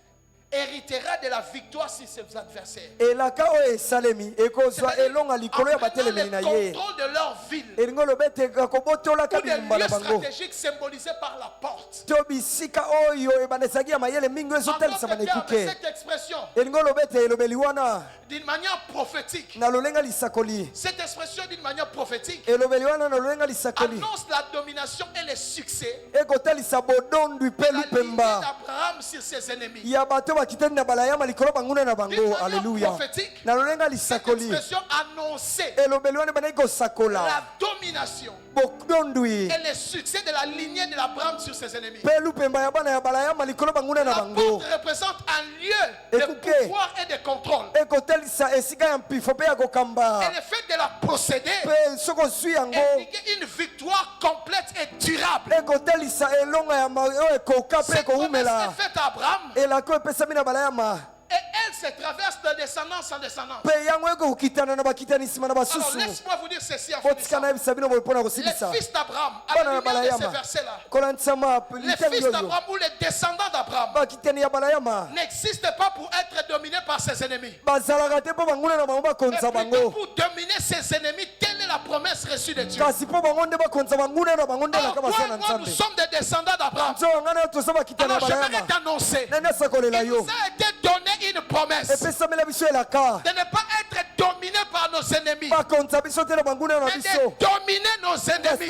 héritera de la victoire sur ses adversaires. elaka oyo esalemi ekozwa elonga likolo ya en prenant batelemeli na le ye. contrôle de leur ville, elingi oloba ete akobotolaka ou des bitumba na lieux bango stratégiques symbolisés par la porte. to bisika oyo ebanda ezalaki ya mayele mingi oyo En d'autres ezotalisama na termes, ekuke. cette expression, elingi oloba ete elobeli wana d'une manière prophétique, na lolenga lisakoli cette expression d'une manière prophétique elobeli wana na lolenga lisakoli annonce la domination et le succès ekotalisa bodondwi mpe de la lignée lupemba d'Abraham sur ses ennemis. ya bato bakitani na balayama likolo banguna na D'une bango. manière Alleluya. prophétique, na lolenga cette lisakoli expression annonçait elobeli wana ebandaki kosakola la domination domination et le succès de la lignée de l'Abraham sur ses ennemis. La porte représente un lieu de pouvoir et de contrôle. Et le fait de la posséder indique une victoire complète et durable. Cette promesse est faite à Abraham. Et elle se traverse de descendance en descendance. Alors laisse-moi vous dire ceci en finissant. Les fils d'Abraham, à la lumière de ces versets-là, les fils d'Abraham ou les descendants d'Abraham n'existent pas pour être dominés par ses ennemis, mais plutôt pour dominer ses ennemis. Telle est la promesse reçue de Dieu. Alors toi et moi, nous sommes des descendants d'Abraham. Alors j'aimerais t'annoncer, il nous a été donné une promesse de ne pas être dominé par nos ennemis, mais de dominer nos ennemis. Et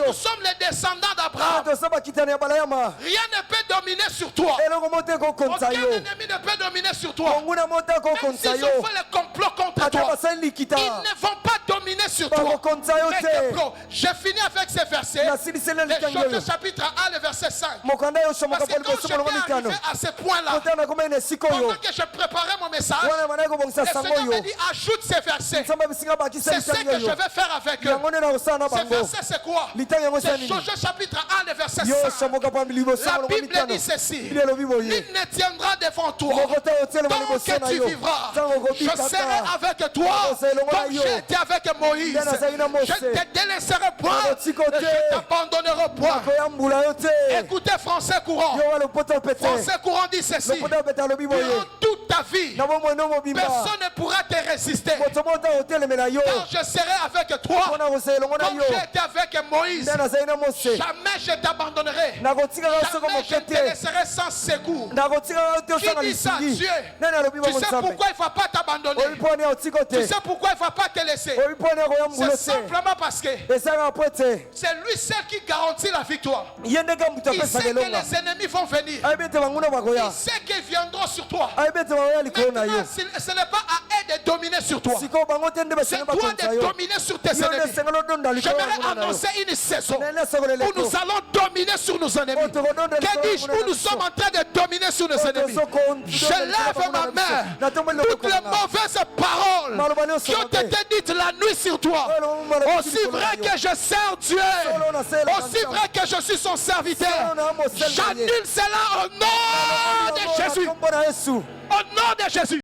nous sommes les descendants d'Abraham. Rien ne peut dominer sur toi. Aucun ennemi ne peut dominer sur toi. Même s'ils ont fait le complot contre toi, ils ne vont pas dominer sur toi. Je finis avec ces versets. Les Josué chapitre 1, le verset 5. Parce que quand j'étais arrivé à ce point-là, pendant que je préparais mon message, le Seigneur me dit ajoute ces versets. C'est ce que je vais faire avec eux. Ces versets c'est quoi? C'est Josué chapitre 1, le verset 5. La Bible dit ceci: il ne tiendra devant toi tant que tu vivras. Je serai avec toi comme j'ai été avec Moïse. Je ne te délaisserai point et je t'abandonnerai point. Écoutez français courant. Français courant dit ceci: durant toute ta vie, personne ne pourra te résister. Quand je serai avec toi, comme j'ai été avec Moïse, jamais je t'abandonnerai. Jamais je te laisserai sans secours. Qui dit ça? Dieu. Tu sais pourquoi il ne va pas t'abandonner? Tu sais pourquoi il ne va pas te laisser? C'est simplement parce que c'est lui seul qui garantit la victoire. Il sait que les ennemis vont venir. Il sait qu'ils viendront sur toi. Maintenant, ce n'est pas à eux de dominer sur toi. C'est toi de dominer sur tes ennemis. J'aimerais annoncer une saison où nous allons dominer sur nos ennemis. Que dis-je? Où nous sommes en train de dominer sur nos ennemis. Je lève ma main. Toutes les mauvaises paroles qui ont été dites la nuit sur toi, aussi vrai que je sers Dieu, aussi vrai que je suis son serviteur, j'annule cela au nom de Jésus. Au nom de Jésus.